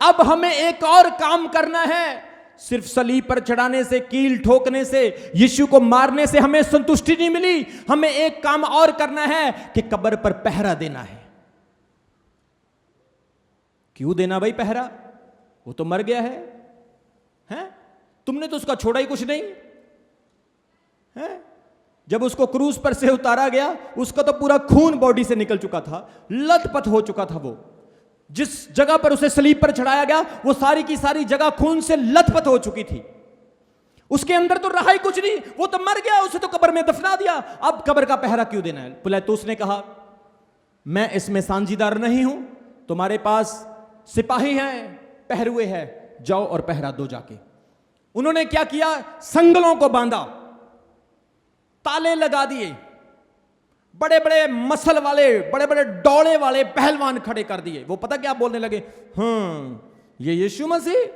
अब हमें एक और काम करना है। सिर्फ सलीब पर चढ़ाने से, कील ठोकने से, यीशु को मारने से हमें संतुष्टि नहीं मिली। हमें एक काम और करना है कि कब्र पर पहरा देना है। क्यों देना भाई पहरा? वो तो मर गया है? तुमने तो उसका छोड़ा ही कुछ नहीं है। जब उसको क्रूस पर से उतारा गया, उसका तो पूरा खून बॉडी से निकल चुका था, लथपथ हो चुका था। वो जिस जगह पर उसे सलीब पर चढ़ाया गया, वो सारी की सारी जगह खून से लथपथ हो चुकी थी। उसके अंदर तो रहा ही कुछ नहीं, वो तो मर गया, उसे तो कब्र में दफना दिया। अब कब्र का पहरा क्यों देना है? पिलातुस ने कहा, मैं इसमें साझीदार नहीं हूं, तुम्हारे पास सिपाही हैं, पहरुए हैं, जाओ और पहरा दो जाके। उन्होंने क्या किया? संगलों को बांधा, ताले लगा दिए, बड़े बड़े मसल वाले, बड़े बड़े डौले वाले पहलवान खड़े कर दिए। वो पता क्या बोलने लगे? ये यीशु मसीह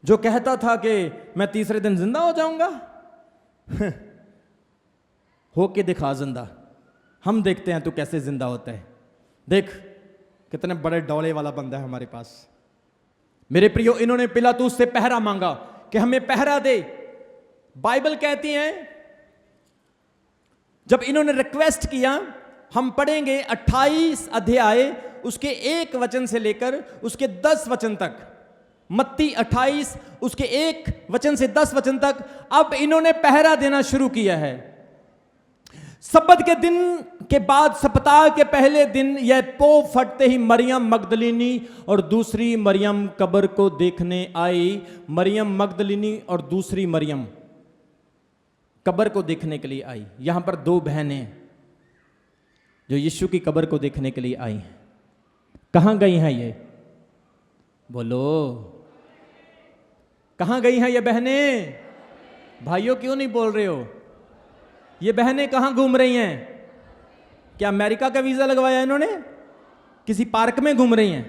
जो कहता था कि मैं तीसरे दिन जिंदा हो जाऊंगा, होके दिखा जिंदा, हम देखते हैं तू कैसे जिंदा होता है। देख कितने बड़े डौले वाला बंदा है हमारे पास। मेरे प्रियो, इन्होंने पिलातुस से पहरा मांगा कि हमें पहरा दे। बाइबल कहती है, जब इन्होंने रिक्वेस्ट किया, हम पढ़ेंगे 28 अध्याय उसके 1 वचन से लेकर उसके 10 वचन तक। मत्ती 28 उसके 1 वचन से 10 वचन तक। अब इन्होंने पहरा देना शुरू किया है। सब्बत के दिन के बाद, सप्ताह के पहले दिन, यह पो फटते ही मरियम मगदलिनी और दूसरी मरियम कब्र को देखने आई। मरियम मगदलिनी और दूसरी मरियम कब्र को देखने के लिए आई। यहां पर 2 बहनें जो यीशु की कब्र को देखने के लिए आई हैं। कहां गई हैं ये? बोलो, कहां गई हैं ये बहनें? भाइयों क्यों नहीं बोल रहे हो? ये बहनें कहां घूम रही हैं? क्या अमेरिका का वीजा लगवाया इन्होंने? किसी पार्क में घूम रही हैं?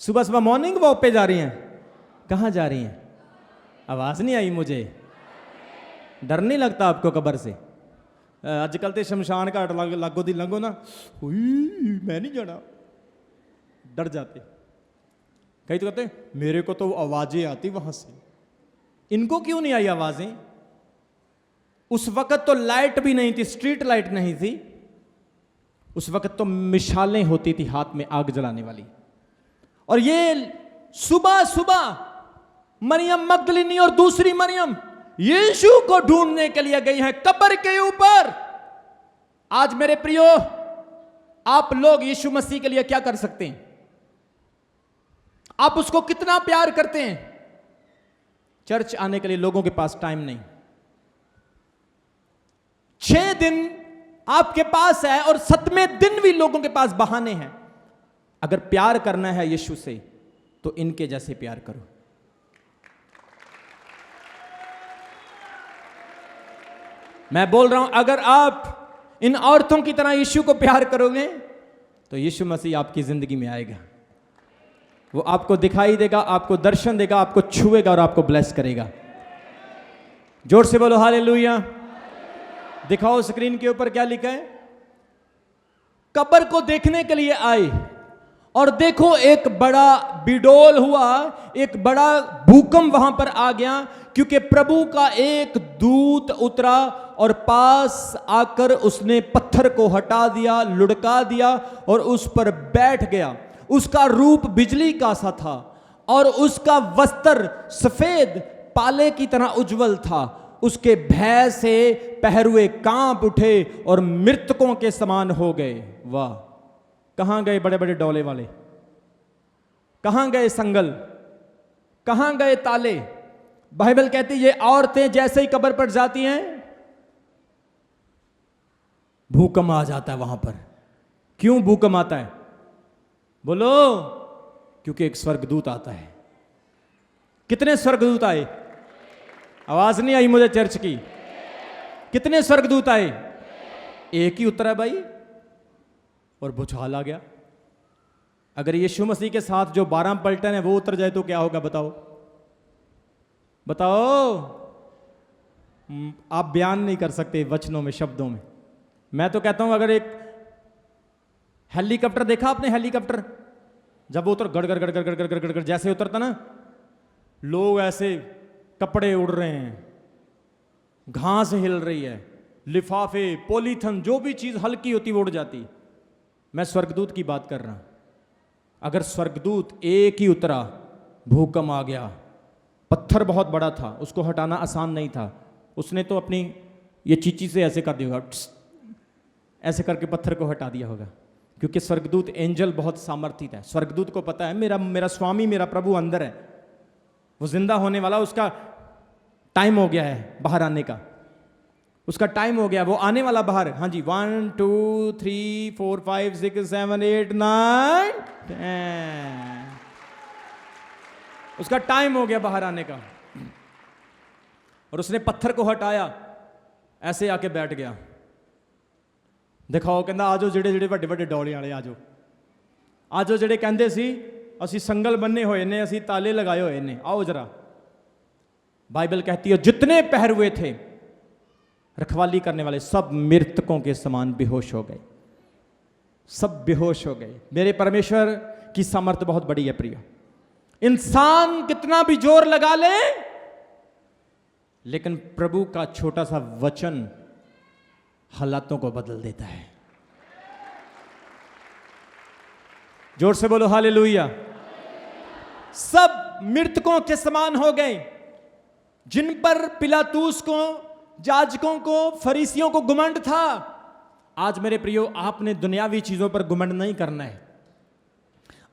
सुबह सुबह मॉर्निंग वॉक पे जा रही हैं? कहां जा रही हैं? आवाज नहीं आई मुझे। डर नहीं लगता आपको कब्र से? अजकल तो शमशान घाट लागो दी लंघो ना, मैं नहीं जाना, डर जाते। कई तो कहते मेरे को तो आवाजें आती वहां से। इनको क्यों नहीं आई आवाजें? उस वक्त तो लाइट भी नहीं थी, स्ट्रीट लाइट नहीं थी। उस वक्त तो मिसालें होती थी हाथ में आग जलाने वाली। और ये सुबह सुबह मरियम मगदलिनी और दूसरी मरियम यीशु को ढूंढने के लिए गई हैं कब्र के ऊपर। आज मेरे प्रियो, आप लोग यीशु मसीह के लिए क्या कर सकते हैं? आप उसको कितना प्यार करते हैं? चर्च आने के लिए लोगों के पास टाइम नहीं। 6 दिन आपके पास है और 7वें दिन भी लोगों के पास बहाने हैं। अगर प्यार करना है यीशु से तो इनके जैसे प्यार करो। मैं बोल रहा हूं, अगर आप इन औरतों की तरह यीशु को प्यार करोगे तो यीशु मसीह आपकी जिंदगी में आएगा। वो आपको दिखाई देगा, आपको दर्शन देगा, आपको छुएगा और आपको ब्लेस करेगा। जोर से बोलो हालेलुया। दिखाओ स्क्रीन के ऊपर क्या लिखा है। कब्र को देखने के लिए आए और देखो एक बड़ा बिडोल हुआ, एक बड़ा भूकंप वहां पर आ गया, क्योंकि प्रभु का एक दूत उतरा और पास आकर उसने पत्थर को हटा दिया, लुढ़का दिया और उस पर बैठ गया। उसका रूप बिजली का सा था और उसका वस्त्र सफेद पाले की तरह उज्जवल था। उसके भय से पहरुए कांप उठे और मृतकों के समान हो गए। वाह! कहां गए बड़े बड़े डोले वाले? कहां गए संगल? कहां गए ताले? बाइबल कहती है ये औरतें जैसे ही कब्र पर जाती हैं, भूकंप आ जाता है वहां पर। क्यों भूकंप आता है? बोलो। क्योंकि एक स्वर्गदूत आता है। कितने स्वर्गदूत आए? आवाज नहीं आई मुझे चर्च की। कितने स्वर्गदूत आए? एक ही उतरा भाई और भूचाल आ गया। अगर यीशु मसीह के साथ जो 12 पलटन है वो उतर जाए तो क्या होगा? बताओ बताओ। आप बयान नहीं कर सकते वचनों में, शब्दों में। मैं तो कहता हूं अगर एक हेलीकॉप्टर देखा आपने, हेलीकॉप्टर जब वो उतर गड़ गड़ गड़ गड़ गड़ गड़ गड़ गड़ जैसे उतरता ना, लोग ऐसे, कपड़े उड़ रहे हैं, घास हिल रही है, लिफाफे, पॉलीथन, जो भी चीज हल्की होती वो उड़ जाती। मैं स्वर्गदूत की बात कर रहा हूं। अगर स्वर्गदूत एक ही उतरा, भूकंप आ गया, पत्थर बहुत बड़ा था, उसको हटाना आसान नहीं था, उसने तो अपनी ये चीची से ऐसे कर दिया होगा, ऐसे करके पत्थर को हटा दिया होगा, क्योंकि स्वर्गदूत एंजल बहुत सामर्थित है। स्वर्गदूत को पता है मेरा स्वामी, मेरा प्रभु अंदर है, वो जिंदा होने वाला, उसका टाइम हो गया है बाहर आने का, उसका टाइम हो गया, वो आने वाला बाहर। हाँ जी, 1 2 3 4 5 6 7 8 9 10, उसका टाइम हो गया बाहर आने का। और उसने पत्थर को हटाया, ऐसे आके बैठ गया। दिखाओ, कहता आजो ਜਿਹੜੇ ਜਿਹੜੇ ਵੱਡੇ ਵੱਡੇ ਡੌਲੇ ਵਾਲੇ ਆਜੋ, ਆਜੋ ਜਿਹੜੇ ਕਹਿੰਦੇ ਸੀ ਅਸੀਂ ਸੰਗਲ ਬੰਨੇ ਹੋਏ ਨੇ, ਅਸੀਂ ਤਾਲੇ लगाए हुए ने, आओ जरा। बाइबल कहती है जितने पहरुए थे रखवाली करने वाले सब मृतकों के समान बेहोश हो गए, सब बेहोश हो गए। मेरे परमेश्वर की सामर्थ बहुत बड़ी है प्रिय। इंसान कितना भी जोर लगा ले, लेकिन प्रभु का छोटा सा वचन हालातों को बदल देता है। जोर से बोलो हालेलुया। सब मृतकों के समान हो गए, जिन पर पिलातूस को, जाजकों को, फरीसियों को घुमंड था। आज मेरे प्रियो, आपने दुनियावी चीजों पर घुमंड नहीं करना है,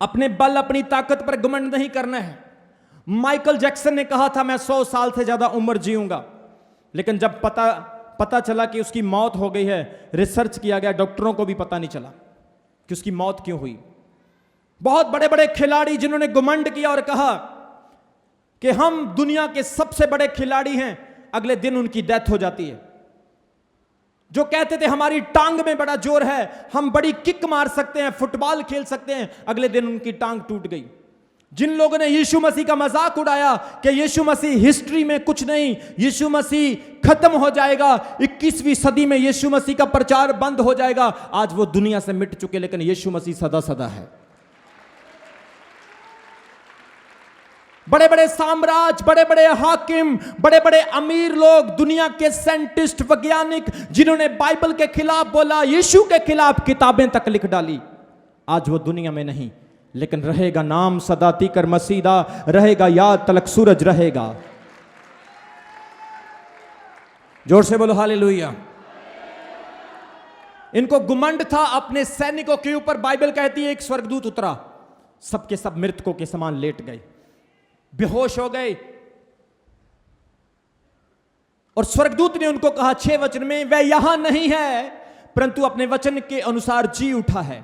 अपने बल, अपनी ताकत पर घुमंड नहीं करना है। माइकल जैक्सन ने कहा था मैं 100 साल से ज्यादा उम्र जीऊंगा, लेकिन जब पता चला कि उसकी मौत हो गई है, रिसर्च किया गया, डॉक्टरों को भी पता नहीं चला कि उसकी मौत क्यों हुई। बहुत बड़े बड़े खिलाड़ी जिन्होंने घुमंड किया और कहा कि हम दुनिया के सबसे बड़े खिलाड़ी हैं, अगले दिन उनकी डेथ हो जाती है। जो कहते थे हमारी टांग में बड़ा जोर है, हम बड़ी किक मार सकते हैं, फुटबॉल खेल सकते हैं, अगले दिन उनकी टांग टूट गई। जिन लोगों ने यीशु मसीह का मजाक उड़ाया कि यीशु मसीह हिस्ट्री में कुछ नहीं, यीशु मसीह खत्म हो जाएगा, 21वीं सदी में यीशु मसीह का प्रचार बंद हो जाएगा, आज वो दुनिया से मिट चुके, लेकिन यीशु मसीह सदा सदा है। बड़े बड़े साम्राज्य, बड़े बड़े हाकिम, बड़े बड़े अमीर लोग, दुनिया के साइंटिस्ट, वैज्ञानिक, जिन्होंने बाइबल के खिलाफ बोला, यीशु के खिलाफ किताबें तक लिख डाली, आज वो दुनिया में नहीं, लेकिन रहेगा नाम सदा तीकर मसीदा, रहेगा याद तलक सूरज रहेगा। जोर से बोलो हालेलुया। इनको घुमंड था अपने सैनिकों के ऊपर। बाइबल कहती है एक स्वर्गदूत उतरा, सबके सब मृतकों के समान लेट गए, बेहोश हो गए। और स्वर्गदूत ने उनको कहा 6 वचन में, वह यहां नहीं है परंतु अपने वचन के अनुसार जी उठा है।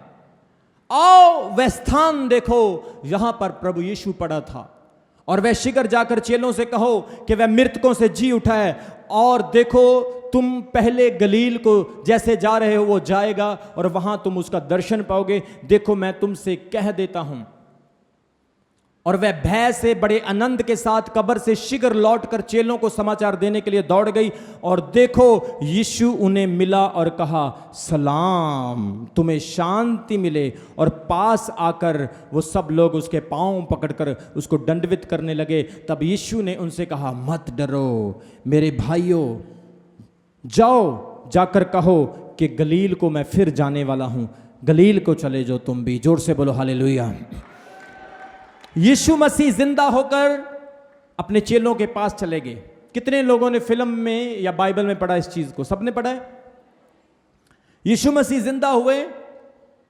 आओ वह स्थान देखो यहां पर प्रभु यीशु पड़ा था, और वह शीघ्र जाकर चेलों से कहो कि वह मृतकों से जी उठा है, और देखो तुम पहले गलील को जैसे जा रहे हो वो जाएगा और वहां तुम उसका दर्शन पाओगे। देखो मैं तुमसे कह देता हूं। और वह भय से बड़े आनंद के साथ कब्र से शीघ्र लौटकर चेलों को समाचार देने के लिए दौड़ गई, और देखो यीशु उन्हें मिला और कहा सलाम, तुम्हें शांति मिले। और पास आकर वो सब लोग उसके पांव पकड़कर उसको दंडवत करने लगे। तब यीशु ने उनसे कहा मत डरो मेरे भाइयों, जाओ जाकर कहो कि गलील को मैं फिर जाने वाला हूं, गलील को चले जाओ तुम भी। जोर से बोलो हालेलुया। यीशु मसीह जिंदा होकर अपने चेलों के पास चले गए। कितने लोगों ने फिल्म में या बाइबल में पढ़ा इस चीज को? सबने पढ़ा है। यीशु मसीह जिंदा हुए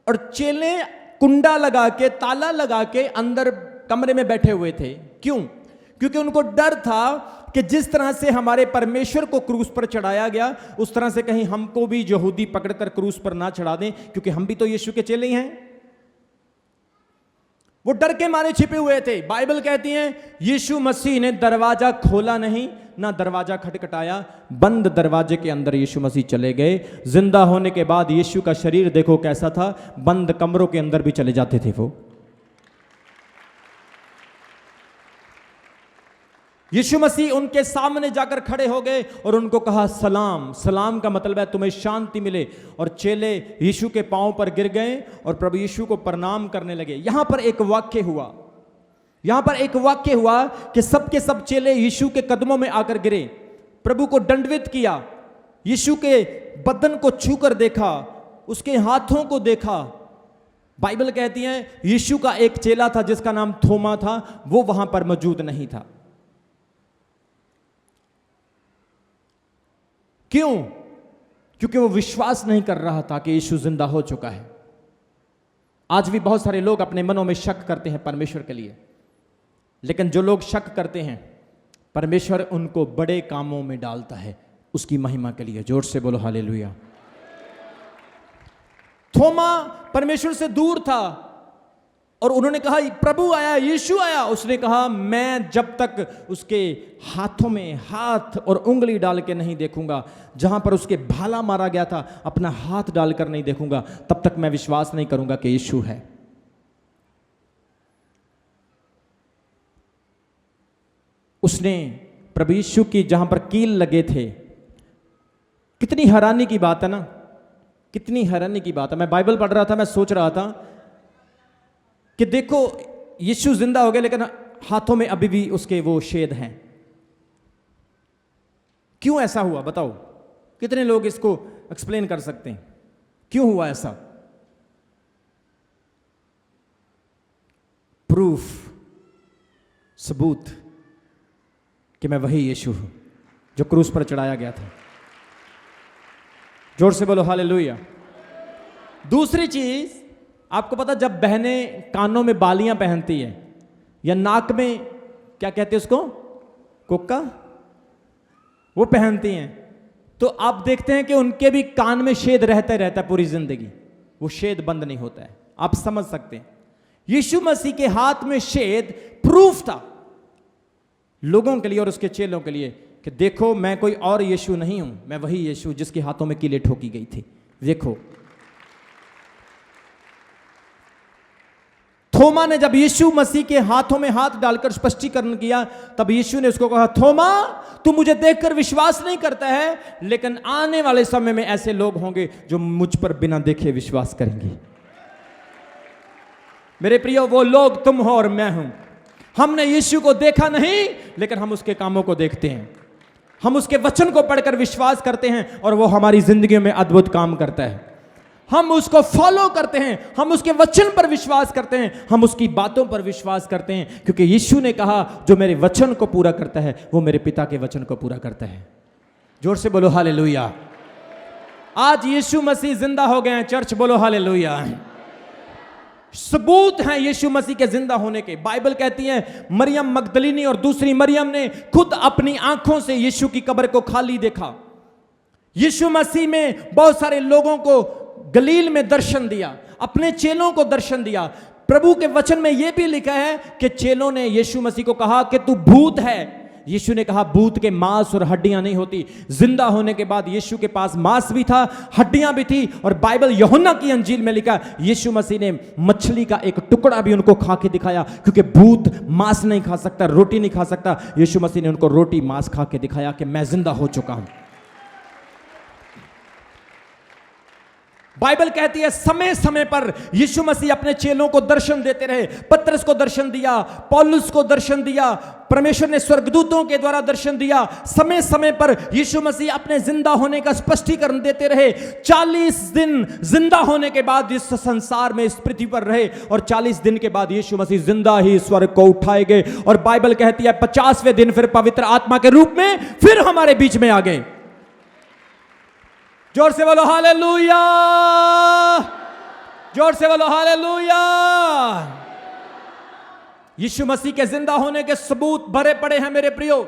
और चेले कुंडा लगा के, ताला लगा के अंदर कमरे में बैठे हुए थे। क्यों? क्योंकि उनको डर था कि जिस तरह से हमारे परमेश्वर को क्रूस पर चढ़ाया गया, उस तरह से कहीं हमको भी यहूदी पकड़कर क्रूस पर ना चढ़ा दें, क्योंकि हम भी तो यीशु के चेले ही हैं। वो डर के मारे छिपे हुए थे। बाइबल कहती है यीशु मसीह ने दरवाजा खोला नहीं, ना दरवाजा खटखटाया, बंद दरवाजे के अंदर यीशु मसीह चले गए। जिंदा होने के बाद यीशु का शरीर देखो कैसा था, बंद कमरों के अंदर भी चले जाते थे वो। यीशु मसीह उनके सामने जाकर खड़े हो गए और उनको कहा सलाम। सलाम का मतलब है तुम्हें शांति मिले। और चेले यीशु के पांव पर गिर गए और प्रभु यीशु को प्रणाम करने लगे। यहां पर एक वाक्य हुआ कि सबके सब चेले यीशु के कदमों में आकर गिरे, प्रभु को दंडवत किया, यीशु के बदन को छूकर देखा, उसके हाथों को देखा। बाइबल कहती है यीशु का एक चेला था जिसका नाम थोमा था, वो वहां पर मौजूद नहीं था। क्यों? क्योंकि वो विश्वास नहीं कर रहा था कि यीशु जिंदा हो चुका है। आज भी बहुत सारे लोग अपने मनों में शक करते हैं परमेश्वर के लिए, लेकिन जो लोग शक करते हैं परमेश्वर उनको बड़े कामों में डालता है उसकी महिमा के लिए। जोर से बोलो हालेलुया। थोमा परमेश्वर से दूर था और उन्होंने कहा प्रभु आया, यीशु आया। उसने कहा मैं जब तक उसके हाथों में हाथ और उंगली डाल के नहीं देखूंगा, जहां पर उसके भाला मारा गया था अपना हाथ डालकर नहीं देखूंगा, तब तक मैं विश्वास नहीं करूंगा कि यीशु है। उसने प्रभु यीशु की जहां पर कील लगे थे, कितनी हैरानी की बात है ना, कितनी हैरानी की बात है। मैं बाइबल पढ़ रहा था, मैं सोच रहा था कि देखो यीशु जिंदा हो गए लेकिन हाथों में अभी भी उसके वो छेद हैं। क्यों ऐसा हुआ बताओ? कितने लोग इसको एक्सप्लेन कर सकते हैं क्यों हुआ ऐसा? प्रूफ, सबूत कि मैं वही यीशु हूं जो क्रूस पर चढ़ाया गया था। जोर से बोलो हालेलुया। दूसरी चीज आपको पता, जब बहनें कानों में बालियां पहनती है या नाक में क्या कहते हैं उसको, कोका, वो पहनती हैं, तो आप देखते हैं कि उनके भी कान में छेद रहता रहता है पूरी जिंदगी, वो छेद बंद नहीं होता है। आप समझ सकते हैं यीशु मसीह के हाथ में छेद प्रूफ था लोगों के लिए और उसके चेलों के लिए कि देखो मैं कोई और यीशु नहीं हूं, मैं वही यीशु जिसके हाथों में कीलें ठोकी गई थी। देखो थोमा ने जब यीशु मसीह के हाथों में हाथ डालकर स्पष्टीकरण किया, तब यीशु ने उसको कहा थोमा तू मुझे देखकर विश्वास नहीं करता है, लेकिन आने वाले समय में ऐसे लोग होंगे जो मुझ पर बिना देखे विश्वास करेंगे। मेरे प्रियो, वो लोग तुम हो और मैं हूं। हमने यीशु को देखा नहीं, लेकिन हम उसके कामों को देखते हैं, हम उसके वचन को पढ़कर विश्वास करते हैं और वो हमारी जिंदगी में अद्भुत काम करता है। हम उसको फॉलो करते हैं, हम उसके वचन पर विश्वास करते हैं, हम उसकी बातों पर विश्वास करते हैं, क्योंकि यीशु ने कहा जो मेरे वचन को पूरा करता है वो मेरे पिता के वचन को पूरा करता है। जोर से बोलो हालेलुया। आज यीशु मसीह जिंदा हो गए हैं, चर्च बोलो हालेलुया। सबूत हैं यीशु मसीह के जिंदा होने के। बाइबल कहती है मरियम मगदलीनी और दूसरी मरियम ने खुद अपनी आंखों से यीशु की कब्र को खाली देखा। यीशु मसीह में बहुत सारे लोगों को गलील में दर्शन दिया, अपने चेलों को दर्शन दिया। प्रभु के वचन में यह भी लिखा है कि चेलों ने यीशु मसीह को कहा कि तू भूत है। यीशु ने कहा भूत के मांस और हड्डियां नहीं होती। जिंदा होने के बाद यीशु के पास मांस भी था, हड्डियां भी थी, और बाइबल यूहन्ना की अंजील में लिखा यीशु मसीह ने मछली का एक टुकड़ा भी उनको खा के दिखाया, क्योंकि भूत मांस नहीं खा सकता, रोटी नहीं खा सकता। यीशु मसीह ने उनको रोटी मांस खा के दिखाया कि मैं जिंदा हो चुका हूं। बाइबल कहती है समय समय पर यीशु मसीह अपने चेलों को दर्शन देते रहे। पतरस को दर्शन दिया, पौलुस को दर्शन दिया, परमेश्वर ने स्वर्गदूतों के द्वारा दर्शन दिया। समय समय पर यीशु मसीह अपने जिंदा होने का स्पष्टीकरण देते रहे। 40 दिन जिंदा होने के बाद इस संसार में, इस पृथ्वी पर रहे, और 40 दिन के बाद यीशु मसीह जिंदा ही स्वर्ग को उठाए गए। और बाइबल कहती है 50वें दिन फिर पवित्र आत्मा के रूप में फिर हमारे बीच में आ गए। जोर से बोलो हालेलुया, जोर से बोलो हालेलुया। यीशु मसीह के जिंदा होने के सबूत भरे पड़े हैं मेरे प्रियो।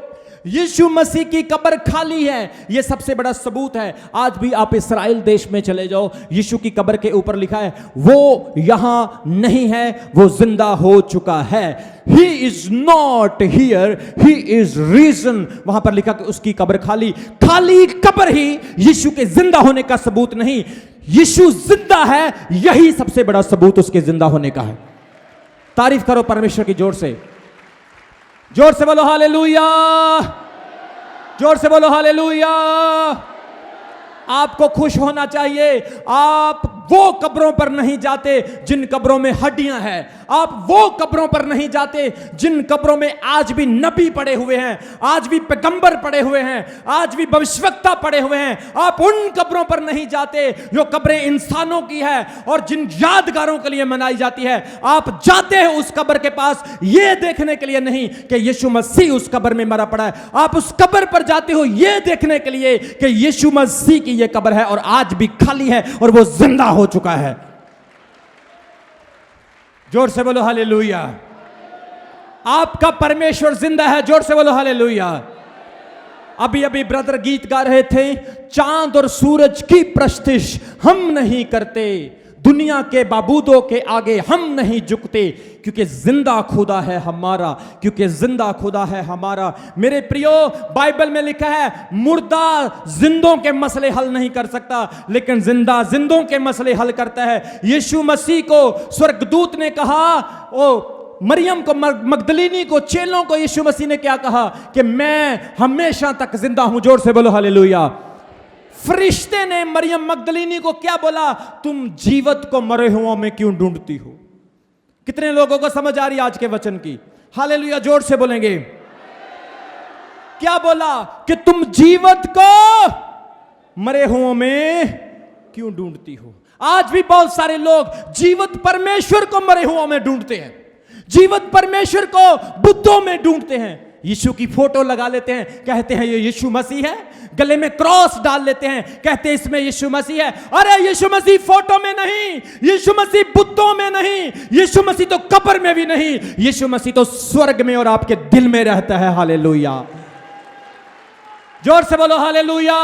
यीशु मसीह की कब्र खाली है, यह सबसे बड़ा सबूत है। आज भी आप इस्राएल देश में चले जाओ, यीशु की कब्र के ऊपर लिखा है वो यहां नहीं है, वो जिंदा हो चुका है। He is not here, he is risen। वहां पर लिखा कि उसकी कब्र खाली। खाली कब्र ही यीशु के जिंदा होने का सबूत नहीं। यीशु जिंदा है, यही सबसे बड़ा सबूत उसके जिंदा होने का है। तारीफ करो परमेश्वर की जोर से। जोर से बोलो हालेलुया, जोर से बोलो हालेलुया। आपको खुश होना चाहिए। आप वो कब्रों पर नहीं जाते जिन कब्रों में हड्डियां हैं। आप वो कब्रों पर नहीं जाते जिन कब्रों में आज भी नबी पड़े हुए हैं, आज भी पैगंबर पड़े हुए हैं, आज भी भविष्यवक्ता पड़े हुए हैं। आप उन कब्रों पर नहीं जाते जो कब्रें इंसानों की है और जिन यादगारों के लिए मनाई जाती है। आप जाते हैं उस कब्र के पास यह देखने के लिए नहीं कि यीशु मसीह उस कब्र में मरा पड़ा है। आप उस कब्र पर जाते हो यह देखने के लिए कि यीशु मसीह की यह कब्र है और आज भी खाली है और वो जिंदा हो चुका है। जोर से बोलो हालेलुया। आपका परमेश्वर जिंदा है। जोर से बोलो हालेलुया। अभी अभी ब्रदर गीत गा रहे थे, चांद और सूरज की प्रस्तिश हम नहीं करते, दुनिया के बाबूदों के आगे हम नहीं झुकते, क्योंकि जिंदा खुदा है हमारा, क्योंकि जिंदा खुदा है हमारा। मेरे प्रियो, बाइबल में लिखा है मुर्दा जिंदों के मसले हल नहीं कर सकता, लेकिन जिंदा जिंदों के मसले हल करता है। यीशु मसीह को स्वर्गदूत ने कहा, ओ मरियम को, मगदलीनी को, चेलों को यीशु मसीह ने क्या कहा कि मैं हमेशा तक जिंदा हूं। जोर से बोलो हालेलुया। फरिश्ते ने मरियम मगदलीनी को क्या बोला? तुम जीवत को मरे हुओं में क्यों ढूंढती हो? कितने लोगों को समझ आ रही आज के वचन की? हालेलुया, जोर से बोलेंगे। क्या बोला? कि तुम जीवत को मरे हुओं में क्यों ढूंढती हो? आज भी बहुत सारे लोग जीवत परमेश्वर को मरे हुओं में ढूंढते हैं, जीवत परमेश्वर को बुद्धों में ढूंढते हैं। यीशु की फोटो लगा लेते हैं, कहते हैं ये यीशु मसीह है। गले में क्रॉस डाल लेते हैं, कहते हैं इसमें यीशु मसीह है। अरे यीशु मसीह फोटो में नहीं, यीशु मसीह बुतों में नहीं, यीशु मसीह तो कब्र में भी नहीं, यीशु मसीह तो स्वर्ग में और आपके दिल में रहता है। हालेलुया, जोर से बोलो हालेलुया।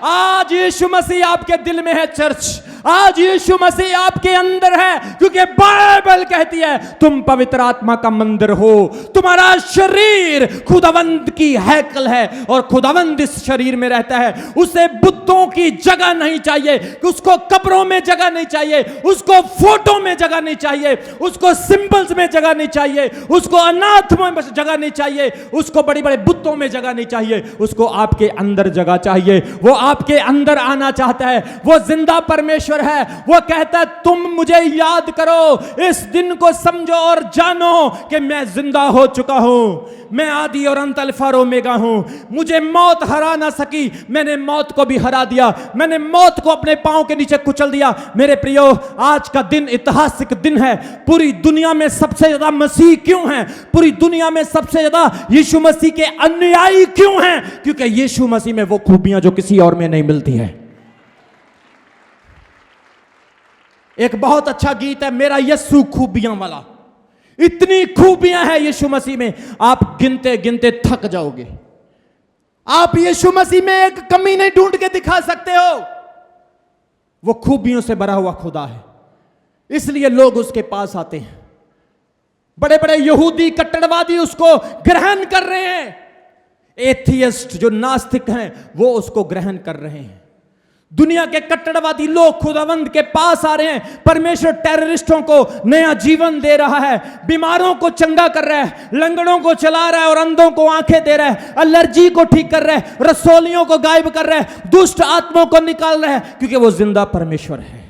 आज यीशु मसीह आपके दिल में है चर्च, आज यीशु मसीह आपके अंदर है, क्योंकि बाइबल कहती है तुम पवित्र आत्मा का मंदिर हो। तुम्हारा शरीर खुदावंद की हैकल है और खुदावंद इस शरीर में रहता है। उसे बुतों की जगह नहीं चाहिए, उसको कब्रों में जगह नहीं चाहिए, उसको फोटो में जगह नहीं चाहिए, उसको सिंबल्स में जगह नहीं चाहिए, उसको अनाथों में जगह नहीं चाहिए, उसको बड़े बड़े बुतों में जगह नहीं चाहिए, उसको आपके अंदर जगह चाहिए। वो आपके अंदर आना चाहता है। वो जिंदा परमेश्वर है। वो कहता है तुम मुझे याद करो, इस दिन को समझो और जानो कि मैं जिंदा हो चुका हूं। मैं आदि और अंत अल्फा और ओमेगा हूं। मुझे मौत हरा ना सकी, मैंने मौत को भी हरा दिया, मैंने मौत को अपने पांव के नीचे कुचल दिया। मेरे प्रियो, आज का दिन ऐतिहासिक दिन है। पूरी दुनिया में सबसे ज्यादा मसीह क्यों हैं? पूरी दुनिया में सबसे ज्यादा यीशु मसीह के अनुयायी क्यों हैं? क्योंकि यीशु मसीह में वो खूबियां जो किसी और में नहीं मिलती है। एक बहुत अच्छा गीत है, मेरा यीशु खूबियां वाला। इतनी खूबियां हैं यीशु मसीह में, आप गिनते गिनते थक जाओगे। आप यीशु मसीह में एक कमी नहीं ढूंढ के दिखा सकते हो। वो खूबियों से भरा हुआ खुदा है, इसलिए लोग उसके पास आते हैं। बड़े बड़े यहूदी कट्टरवादी उसको ग्रहण कर रहे हैं। एथियस्ट जो नास्तिक हैं वो उसको ग्रहण कर रहे हैं। दुनिया के कट्टरवादी लोग खुदावंद के पास आ रहे हैं। परमेश्वर टेररिस्टों को नया जीवन दे रहा है, बीमारों को चंगा कर रहा है, लंगड़ों को चला रहा है और अंधों को आंखें दे रहा है, एलर्जी को ठीक कर रहा है, रसोलियों को गायब कर रहा है, दुष्ट आत्माओं को निकाल रहा है, क्योंकि वो जिंदा परमेश्वर है।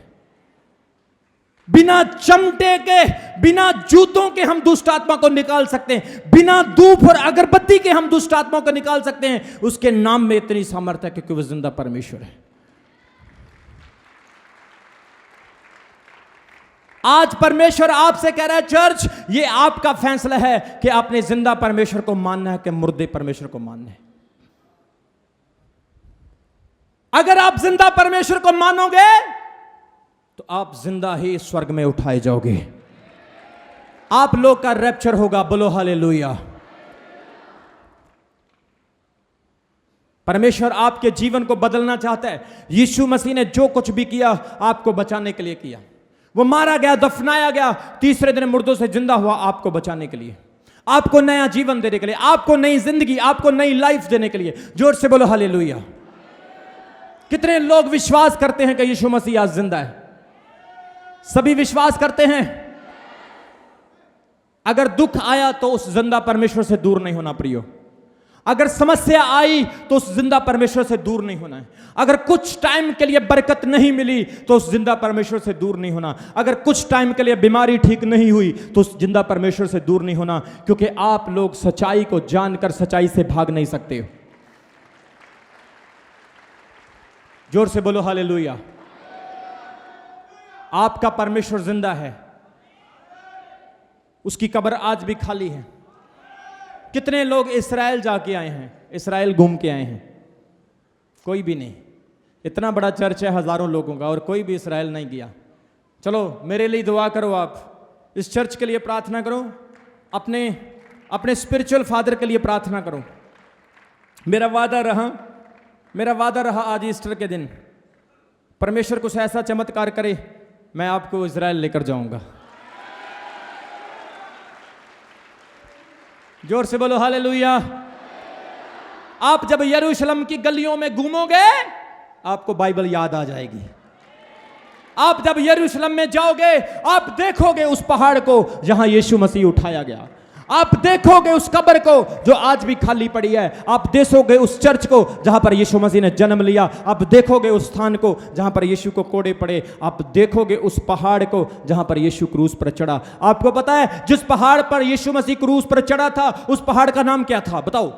बिना चमटे के, बिना जूतों के हम दुष्ट आत्मा को निकाल सकते हैं, बिना धूप और अगरबत्ती के हम दुष्ट आत्मा को निकाल सकते हैं। उसके नाम में इतनी सामर्थ्य है क्योंकि वो जिंदा परमेश्वर है। आज परमेश्वर आपसे कह रहा है चर्च, ये आपका फैसला है कि आपने जिंदा परमेश्वर को मानना है कि मुर्दे परमेश्वर को मानना है। अगर आप जिंदा परमेश्वर को मानोगे तो आप जिंदा ही स्वर्ग में उठाए जाओगे। आप लोग का रैप्चर होगा। बोलो हालेलुया। परमेश्वर आपके जीवन को बदलना चाहता है। यीशु मसीह ने जो कुछ भी किया आपको बचाने के लिए किया। वो मारा गया, दफनाया गया, तीसरे दिन मुर्दों से जिंदा हुआ आपको बचाने के लिए, आपको नया जीवन देने के लिए, आपको नई जिंदगी, आपको नई लाइफ देने के लिए। जोर से बोलो हालेलुया। कितने लोग विश्वास करते हैं कि यीशु मसीह आज जिंदा है? सभी विश्वास करते हैं? अगर दुख आया तो उस जिंदा परमेश्वर से दूर नहीं होना प्रियो। अगर समस्या आई तो उस जिंदा परमेश्वर से दूर नहीं होना है। अगर कुछ टाइम के लिए बरकत नहीं मिली तो उस जिंदा परमेश्वर से दूर नहीं होना। अगर कुछ टाइम के लिए बीमारी ठीक नहीं हुई तो उस जिंदा परमेश्वर से दूर नहीं होना, क्योंकि आप लोग सच्चाई को जानकर सच्चाई से भाग नहीं सकते हो। जोर से बोलो हालेलुया। आपका परमेश्वर जिंदा है, उसकी कब्र आज भी खाली है। कितने लोग इस्राएल जाके आए हैं, इस्राएल घूम के आए हैं? कोई भी नहीं। इतना बड़ा चर्च है हजारों लोगों का और कोई भी इस्राएल नहीं गया। चलो मेरे लिए दुआ करो, आप इस चर्च के लिए प्रार्थना करो, अपने स्पिरिचुअल फादर के लिए प्रार्थना करो। मेरा वादा रहा आज ईस्टर के दिन परमेश्वर कुछ ऐसा चमत्कार करे, मैं आपको इस्राएल लेकर जाऊंगा। जोर से बोलो हालेलुया। आप जब यरूशलेम की गलियों में घूमोगे आपको बाइबल याद आ जाएगी। आप जब यरूशलेम में जाओगे आप देखोगे उस पहाड़ को जहां यीशु मसीह उठाया गया। आप देखोगे उस कब्र को जो आज भी खाली पड़ी है। आप देखोगे उस चर्च को जहां पर यीशु मसीह ने जन्म लिया। आप देखोगे उस स्थान को जहां पर यीशु को कोड़े पड़े। आप देखोगे उस पहाड़ को जहां पर यीशु क्रूस पर चढ़ा। आपको पता है जिस पहाड़ पर यीशु मसीह क्रूस पर चढ़ा था उस पहाड़ का नाम क्या था? बताओ,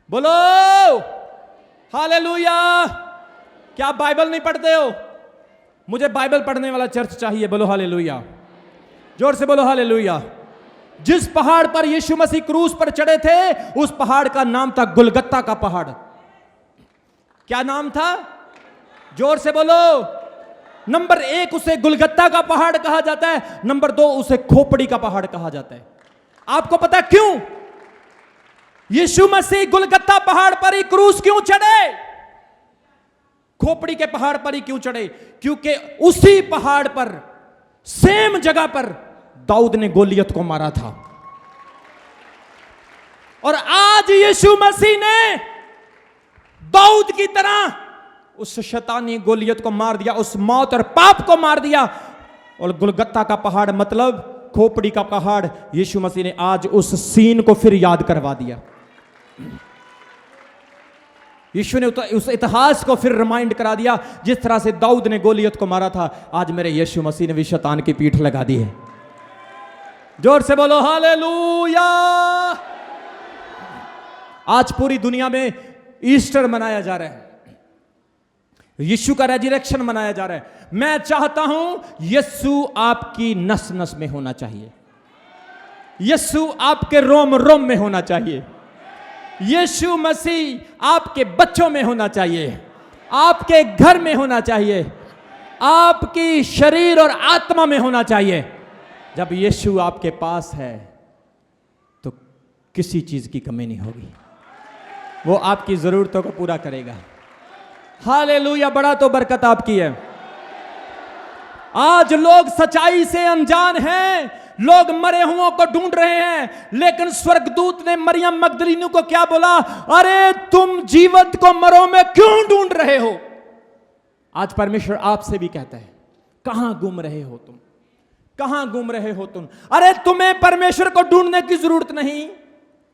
बोलो हालेलुया। क्या आप बाइबल नहीं पढ़ते हो? मुझे बाइबल पढ़ने वाला चर्च चाहिए। बोलो हालेलुया, जोर से बोलो हालेलुया। जिस पहाड़ पर यीशु मसीह क्रूस पर चढ़े थे उस पहाड़ का नाम था गुलगत्ता का पहाड़। क्या नाम था? जोर से बोलो। नंबर 1 उसे गुलगत्ता का पहाड़ कहा जाता है, नंबर 2 उसे खोपड़ी का पहाड़ कहा जाता है। आपको पता है क्यों यीशु मसीह गुलगत्ता पहाड़ पर ही क्रूस क्यों चढ़े? खोपड़ी के पहाड़ पर ही क्यों चढ़े? क्योंकि उसी पहाड़ पर, सेम जगह पर दाऊद ने गोलियत को मारा था। और आज यीशु मसीह ने दाऊद की तरह उस शैतानी गोलियत को मार दिया, उस मौत और पाप को मार दिया। और गुलगत्ता का पहाड़ मतलब खोपड़ी का पहाड़, यीशु मसीह ने आज उस सीन को फिर याद करवा दिया। यीशु ने उस इतिहास को फिर रिमाइंड करा दिया। जिस तरह से दाऊद ने गोलियत को मारा था, आज मेरे यीशु मसीह ने भी शैतान की पीठ लगा दी है। जोर से बोलो हालेलुया। आज पूरी दुनिया में ईस्टर मनाया जा रहा है, यीशु का रेजरेक्शन मनाया जा रहा है। मैं चाहता हूं यीशु आपकी नस नस में होना चाहिए, यीशु आपके रोम रोम में होना चाहिए, यीशु मसीह आपके बच्चों में होना चाहिए, आपके घर में होना चाहिए, आपकी शरीर और आत्मा में होना चाहिए। जब यीशु आपके पास है तो किसी चीज की कमी नहीं होगी, वो आपकी जरूरतों को पूरा करेगा। हालेलुया। बड़ा तो बरकत आपकी है। आज लोग सच्चाई से अनजान हैं, लोग मरे हुओं को ढूंढ रहे हैं, लेकिन स्वर्गदूत ने मरियम मगदलीनी को क्या बोला? अरे तुम जीवंत को मरो में क्यों ढूंढ रहे हो? आज परमेश्वर आपसे भी कहता है, कहां घूम रहे हो तुम? कहां घूम रहे हो तुम? अरे तुम्हें परमेश्वर को ढूंढने की जरूरत नहीं,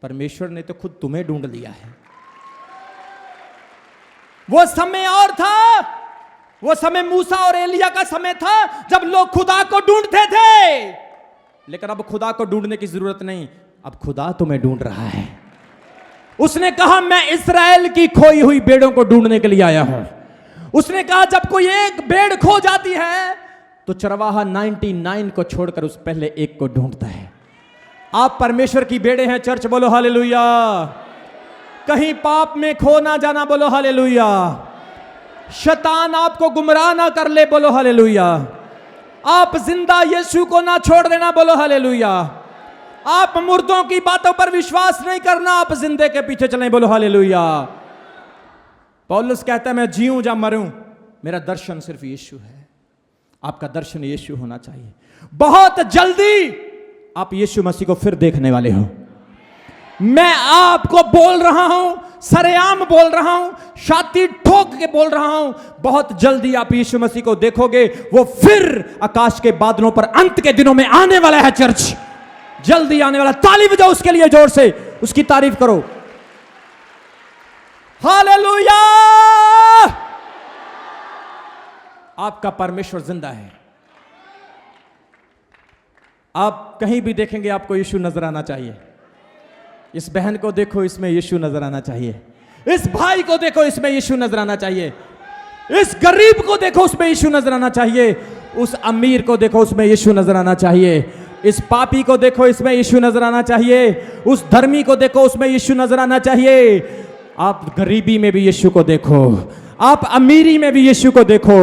परमेश्वर ने तो खुद तुम्हें ढूंढ लिया है। वो समय और था, वो समय मूसा और एलिया का समय था जब लोग खुदा को ढूंढते थे, लेकिन अब खुदा को ढूंढने की जरूरत नहीं, अब खुदा तुम्हें ढूंढ रहा है। उसने कहा मैं इस्राएल की खोई हुई भेड़ों को ढूंढने के लिए आया हूं। उसने कहा जब कोई एक भेड़ खो जाती है तो चरवाहा 99 को छोड़कर उस पहले एक को ढूंढता है। आप परमेश्वर की भेड़े हैं चर्च, बोलो हालेलुया। कहीं पाप में खो ना जाना, बोलो हालेलुया। शैतान आपको गुमराह ना कर ले, बोलो हालेलुया। आप जिंदा यीशु को ना छोड़ देना, बोलो हालेलुया। आप मुर्दों की बातों पर विश्वास नहीं करना, आप जिंदे के पीछे चलें, बोलो हालेलुया। पौलुस कहता है मैं जीऊं या मरूं, मेरा दर्शन सिर्फ यीशु है। आपका दर्शन यीशु होना चाहिए। बहुत जल्दी आप यीशु मसीह को फिर देखने वाले हो। मैं आपको बोल रहा हूं सरेआम बोल रहा हूं, छाती ठोक के बोल रहा हूं, बहुत जल्दी आप यीशु मसीह को देखोगे। वो फिर आकाश के बादलों पर अंत के दिनों में आने वाला है। चर्च जल्दी आने वाला। ताली बजाओ उसके लिए, जोर से उसकी तारीफ करो। हालेलुया! आपका परमेश्वर जिंदा है। आप कहीं भी देखेंगे आपको यीशु नजर आना चाहिए। इस बहन को देखो, इसमें यीशु नजर आना चाहिए। इस भाई को देखो, इसमें यीशु नजर आना चाहिए। इस गरीब को देखो, उसमें यीशु नजर आना चाहिए। उस अमीर को देखो, उसमें यीशु नजर आना चाहिए। इस पापी को देखो, इसमें यीशु नजर आना चाहिए। उस धर्मी को देखो, उसमें यीशु नजर आना चाहिए। आप गरीबी में भी यीशु को देखो, आप अमीरी में भी यीशु को देखो,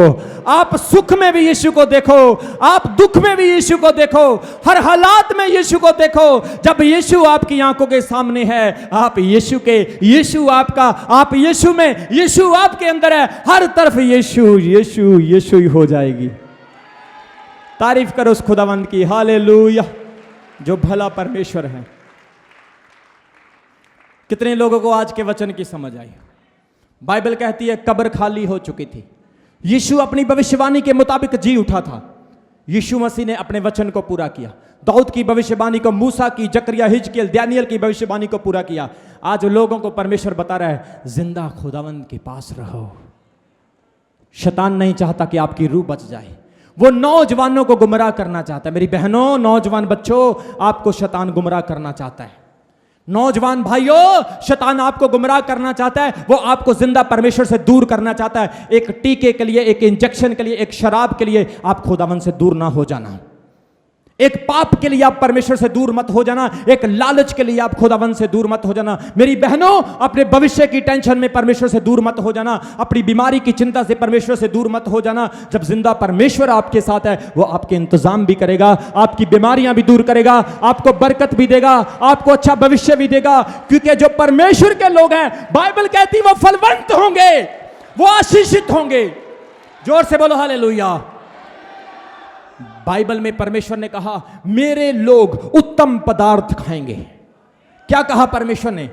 आप सुख में भी यीशु को देखो, आप दुख में भी यीशु को देखो, हर हालात में यीशु को देखो। जब यीशु आपकी आंखों के सामने है, आप यीशु के, यीशु आपका, आप यीशु में, यीशु आपके अंदर है, हर तरफ यीशु यीशु यीशु ही हो जाएगी। तारीफ करो उस खुदावंद की। हालेलुया! जो भला परमेश्वर है। कितने लोगों को आज के वचन की समझ आई? बाइबल कहती है कब्र खाली हो चुकी थी। यीशु अपनी भविष्यवाणी के मुताबिक जी उठा था। यीशु मसीह ने अपने वचन को पूरा किया। दाऊद की भविष्यवाणी को, मूसा की, जकरिया, हिजकियेल, दानियेल की भविष्यवाणी को पूरा किया। आज लोगों को परमेश्वर बता रहा है, जिंदा खुदावंद के पास रहो। शैतान नहीं चाहता कि आपकी रूह बच जाए। वो नौजवानों को गुमराह करना चाहता है। मेरी बहनों, नौजवान बच्चों, आपको शैतान गुमराह करना चाहता है। नौजवान भाइयों, शैतान आपको गुमराह करना चाहता है। वो आपको जिंदा परमेश्वर से दूर करना चाहता है। एक टीके के लिए, एक इंजेक्शन के लिए, एक शराब के लिए आप खुदावंद से दूर ना हो जाना। एक पाप के लिए आप परमेश्वर से दूर मत हो जाना। एक लालच के लिए आप खुदावंद से दूर मत हो जाना। मेरी बहनों, अपने भविष्य की टेंशन में परमेश्वर से दूर मत हो जाना। अपनी बीमारी की चिंता से परमेश्वर से दूर मत हो जाना। जब जिंदा परमेश्वर आपके साथ है, वो आपके इंतजाम भी करेगा, आपकी बीमारियां भी दूर करेगा, आपको बरकत भी देगा, आपको अच्छा भविष्य भी देगा। क्योंकि जो परमेश्वर के लोग हैं, बाइबल कहती है वो फलवंत होंगे, वो आशीषित होंगे। जोर से बोलो हालेलुया। बाइबल में परमेश्वर ने कहा, मेरे लोग उत्तम पदार्थ खाएंगे। क्या कहा परमेश्वर ने?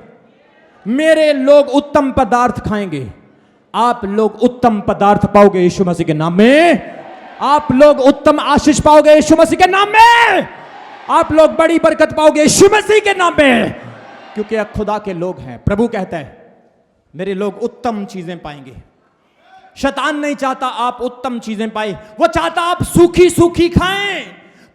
मेरे लोग उत्तम पदार्थ खाएंगे। आप लोग उत्तम पदार्थ पाओगे यीशु मसीह के नाम में। आप लोग उत्तम आशीष पाओगे यीशु मसीह के नाम में। आप लोग बड़ी बरकत पाओगे यीशु मसीह के नाम में, क्योंकि आप खुदा के लोग हैं। प्रभु कहता है, मेरे लोग उत्तम चीजें पाएंगे। शैतान नहीं चाहता आप उत्तम चीजें पाए, वो चाहता आप सूखी सूखी खाएं,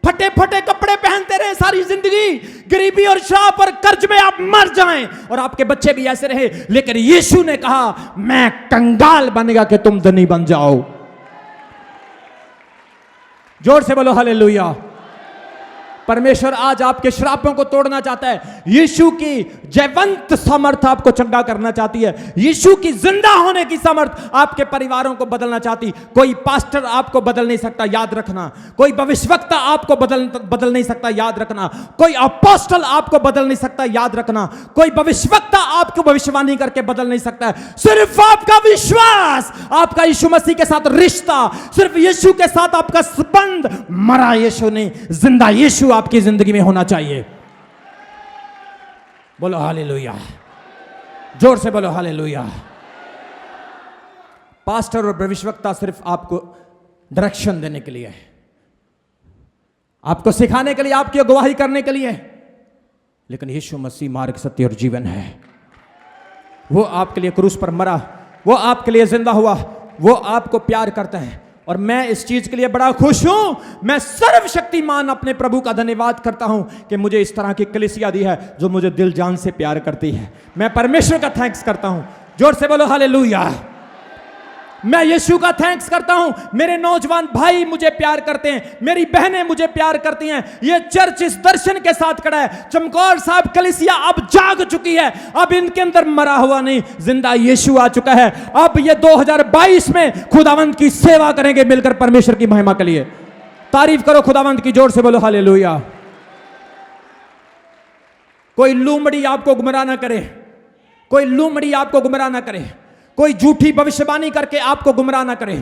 फटे फटे कपड़े पहनते रहे सारी जिंदगी, गरीबी और श्राप और कर्ज में आप मर जाएं, और आपके बच्चे भी ऐसे रहे। लेकिन यीशु ने कहा, मैं कंगाल बनेगा कि तुम धनी बन जाओ। जोर से बोलो हालेलुया। परमेश्वर आज आपके श्रापों को तोड़ना चाहता है। यीशु की जयवंत सामर्थ आपको चंगा करना चाहती है। यीशु की जिंदा होने की सामर्थ आपके परिवारों को बदलना चाहती। कोई पास्टर आपको बदल नहीं सकता, याद रखना। कोई भविष्यवक्ता आपको बदल नहीं सकता, याद रखना। कोई अपोस्टल आपको बदल नहीं सकता, याद रखना। कोई भविष्यवक्ता आपको भविष्यवाणी करके बदल नहीं सकता। सिर्फ आपका विश्वास, आपका यीशु मसीह के साथ रिश्ता, सिर्फ यीशु के साथ आपका संबंध, मरा यीशु नहीं, जिंदा यीशु आपकी जिंदगी में होना चाहिए। बोलो हालेलुया। जोर से बोलो हालेलुया। पास्टर और भविष्यवक्ता सिर्फ आपको डायरेक्शन देने के लिए है, आपको सिखाने के लिए, आपकी अगुवाई करने के लिए। लेकिन यीशु मसीह मार्ग, सत्य और जीवन है। वो आपके लिए क्रूस पर मरा, वो आपके लिए जिंदा हुआ, वो आपको प्यार करता है। और मैं इस चीज के लिए बड़ा खुश हूं। मैं सर्वशक्तिमान अपने प्रभु का धन्यवाद करता हूं कि मुझे इस तरह की कलीसिया दी है जो मुझे दिल जान से प्यार करती है। मैं परमेश्वर का थैंक्स करता हूं। जोर से बोलो हालेलुया। मैं यीशु का थैंक्स करता हूं। मेरे नौजवान भाई मुझे प्यार करते हैं, मेरी बहनें मुझे प्यार करती हैं। ये चर्च इस दर्शन के साथ खड़ा है। चमकौर साहब कलीसिया अब जाग चुकी है। अब इनके अंदर मरा हुआ नहीं, जिंदा यीशु आ चुका है। अब ये 2022 में खुदावंद की सेवा करेंगे मिलकर परमेश्वर की महिमा के लिए। तारीफ करो खुदावंद की, जोर से बोलो हालेलुया। कोई लूमड़ी आपको गुमराह ना करे, कोई लूमड़ी आपको गुमराह ना करे, कोई झूठी भविष्यवाणी करके आपको गुमराह ना करे,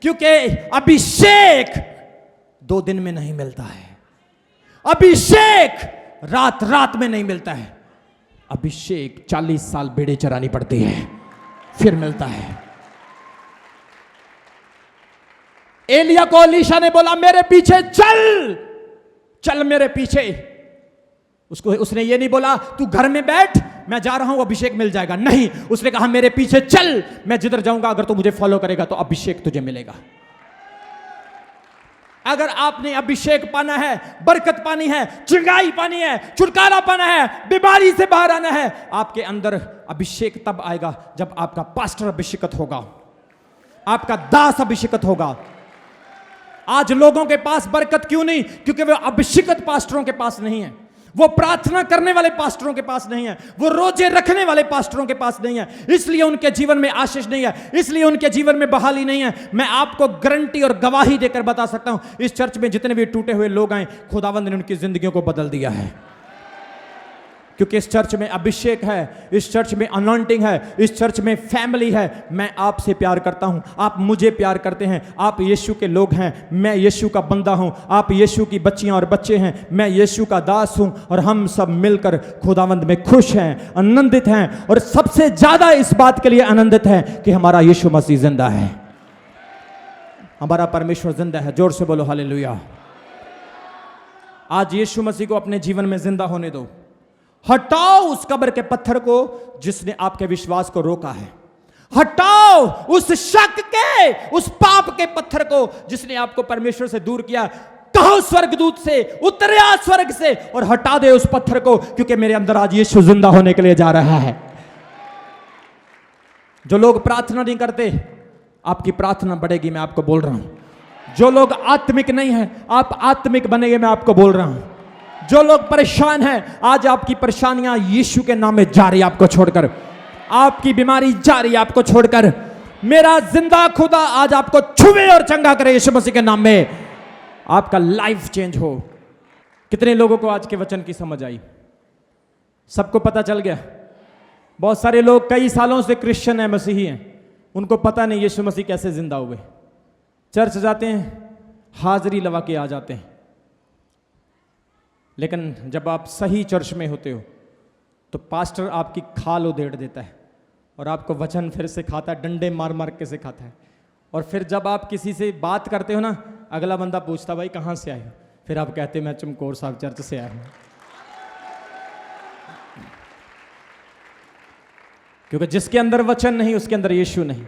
क्योंकि अभिषेक 2 दिन में नहीं मिलता है। अभिषेक रात रात में नहीं मिलता है। अभिषेक 40 साल भेड़े चरानी पड़ती है, फिर मिलता है। एलिया को एलीशा ने बोला मेरे पीछे चल, चल मेरे पीछे। उसने ये नहीं बोला तू घर में बैठ मैं जा रहा हूं अभिषेक मिल जाएगा, नहीं, उसने कहा मेरे पीछे चल, मैं जिधर जाऊंगा अगर तू मुझे फॉलो करेगा तो अभिषेक तुझे मिलेगा। अगर आपने अभिषेक पाना है, बरकत पानी है, चंगाई पानी है, छुटकारा पाना है, बीमारी से बाहर आना है, आपके अंदर अभिषेक तब आएगा जब आपका पास्टर अभिषेकत होगा, आपका दास अभिषेकत होगा। आज लोगों के पास बरकत क्यों नहीं? क्योंकि वो अभिषेकत पास्टरों के पास नहीं है, वो प्रार्थना करने वाले पास्टरों के पास नहीं है, वो रोजे रखने वाले पास्टरों के पास नहीं है, इसलिए उनके जीवन में आशीष नहीं है, इसलिए उनके जीवन में बहाली नहीं है। मैं आपको गारंटी और गवाही देकर बता सकता हूं, इस चर्च में जितने भी टूटे हुए लोग आए, खुदावंद ने उनकी जिंदगियों को बदल दिया है, क्योंकि इस चर्च में अभिषेक है, इस चर्च में अनॉइंटिंग है, इस चर्च में फैमिली है। मैं आपसे प्यार करता हूं, आप मुझे प्यार करते हैं, आप यीशु के लोग हैं, मैं यीशु का बंदा हूं, आप यीशु की बच्चियां और बच्चे हैं, मैं यीशु का दास हूं, और हम सब मिलकर खुदावंद में खुश हैं, आनंदित हैं, और सबसे ज्यादा इस बात के लिए आनंदित हैं कि हमारा यीशु मसीह जिंदा है, हमारा परमेश्वर जिंदा है। जोर से बोलो हालेलुया। आज यीशु मसीह को अपने जीवन में जिंदा होने दो। हटाओ उस कब्र के पत्थर को जिसने आपके विश्वास को रोका है, हटाओ उस शक के, उस पाप के पत्थर को जिसने आपको परमेश्वर से दूर किया। कहो स्वर्गदूत से, उतरे आ स्वर्ग से और हटा दे उस पत्थर को, क्योंकि मेरे अंदर आज यीशु जिंदा होने के लिए जा रहा है। जो लोग प्रार्थना नहीं करते, आपकी प्रार्थना बढ़ेगी, मैं आपको बोल रहा हूं। जो लोग आत्मिक नहीं है, आप आत्मिक बनेंगे, मैं आपको बोल रहा हूं। जो लोग परेशान हैं, आज आपकी परेशानियां यीशु के नाम में जा रही, आपको छोड़कर, आपकी बीमारी जा रही आपको छोड़कर। मेरा जिंदा खुदा आज आपको छुए और चंगा करे यीशु मसीह के नाम में, आपका लाइफ चेंज हो। कितने लोगों को आज के वचन की समझ आई? सबको पता चल गया? बहुत सारे लोग कई सालों से क्रिश्चियन है, मसीही हैं, उनको पता नहीं यीशु मसीह कैसे जिंदा हुए। चर्च जाते हैं, हाजिरी लगा के आ जाते हैं, लेकिन जब आप सही चर्च में होते हो तो पास्टर आपकी खाल उधेड़ देता है और आपको वचन फिर से खाता है, डंडे मार मार के सिखाता है। और फिर जब आप किसी से बात करते हो ना, अगला बंदा पूछता भाई कहाँ से आए हो, फिर आप कहते मैं चमकौर साहब चर्च से आया हूँ। क्योंकि जिसके अंदर वचन नहीं उसके अंदर यीशु नहीं,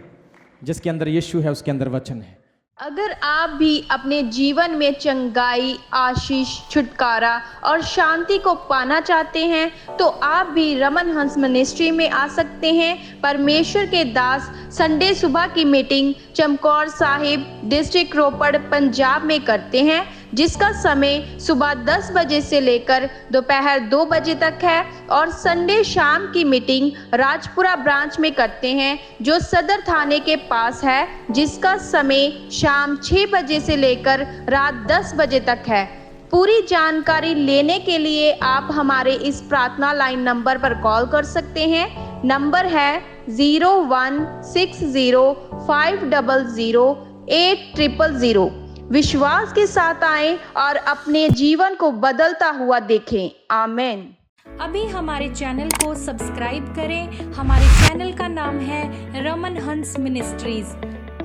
जिसके अंदर यीशु है उसके अंदर वचन है। अगर आप भी अपने जीवन में चंगाई, आशीष, छुटकारा और शांति को पाना चाहते हैं तो आप भी रमन हंस मिनिस्ट्री में आ सकते हैं। परमेश्वर के दास संडे सुबह की मीटिंग चमकौर साहिब, डिस्ट्रिक्ट रोपड़, पंजाब में करते हैं, जिसका समय सुबह 10 बजे से लेकर दोपहर 2 बजे तक है, और संडे शाम की मीटिंग राजपुरा ब्रांच में करते हैं जो सदर थाने के पास है, जिसका समय शाम 6 बजे से लेकर रात 10 बजे तक है। पूरी जानकारी लेने के लिए आप हमारे इस प्रार्थना लाइन नंबर पर कॉल कर सकते हैं। नंबर है 0160500800। विश्वास के साथ आएं और अपने जीवन को बदलता हुआ देखें। आमीन। अभी हमारे चैनल को सब्सक्राइब करें। हमारे चैनल का नाम है रमन हंस मिनिस्ट्रीज,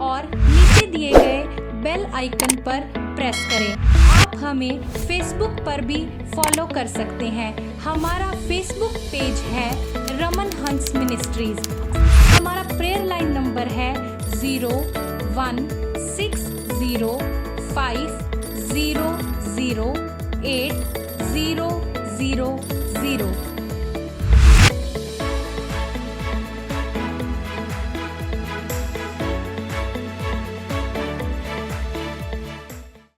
और नीचे दिए गए बेल आइकन पर प्रेस करें। आप हमें फेसबुक पर भी फॉलो कर सकते हैं। हमारा फेसबुक पेज है रमन हंस मिनिस्ट्रीज। हमारा प्रेयर लाइन नंबर है 0160500800।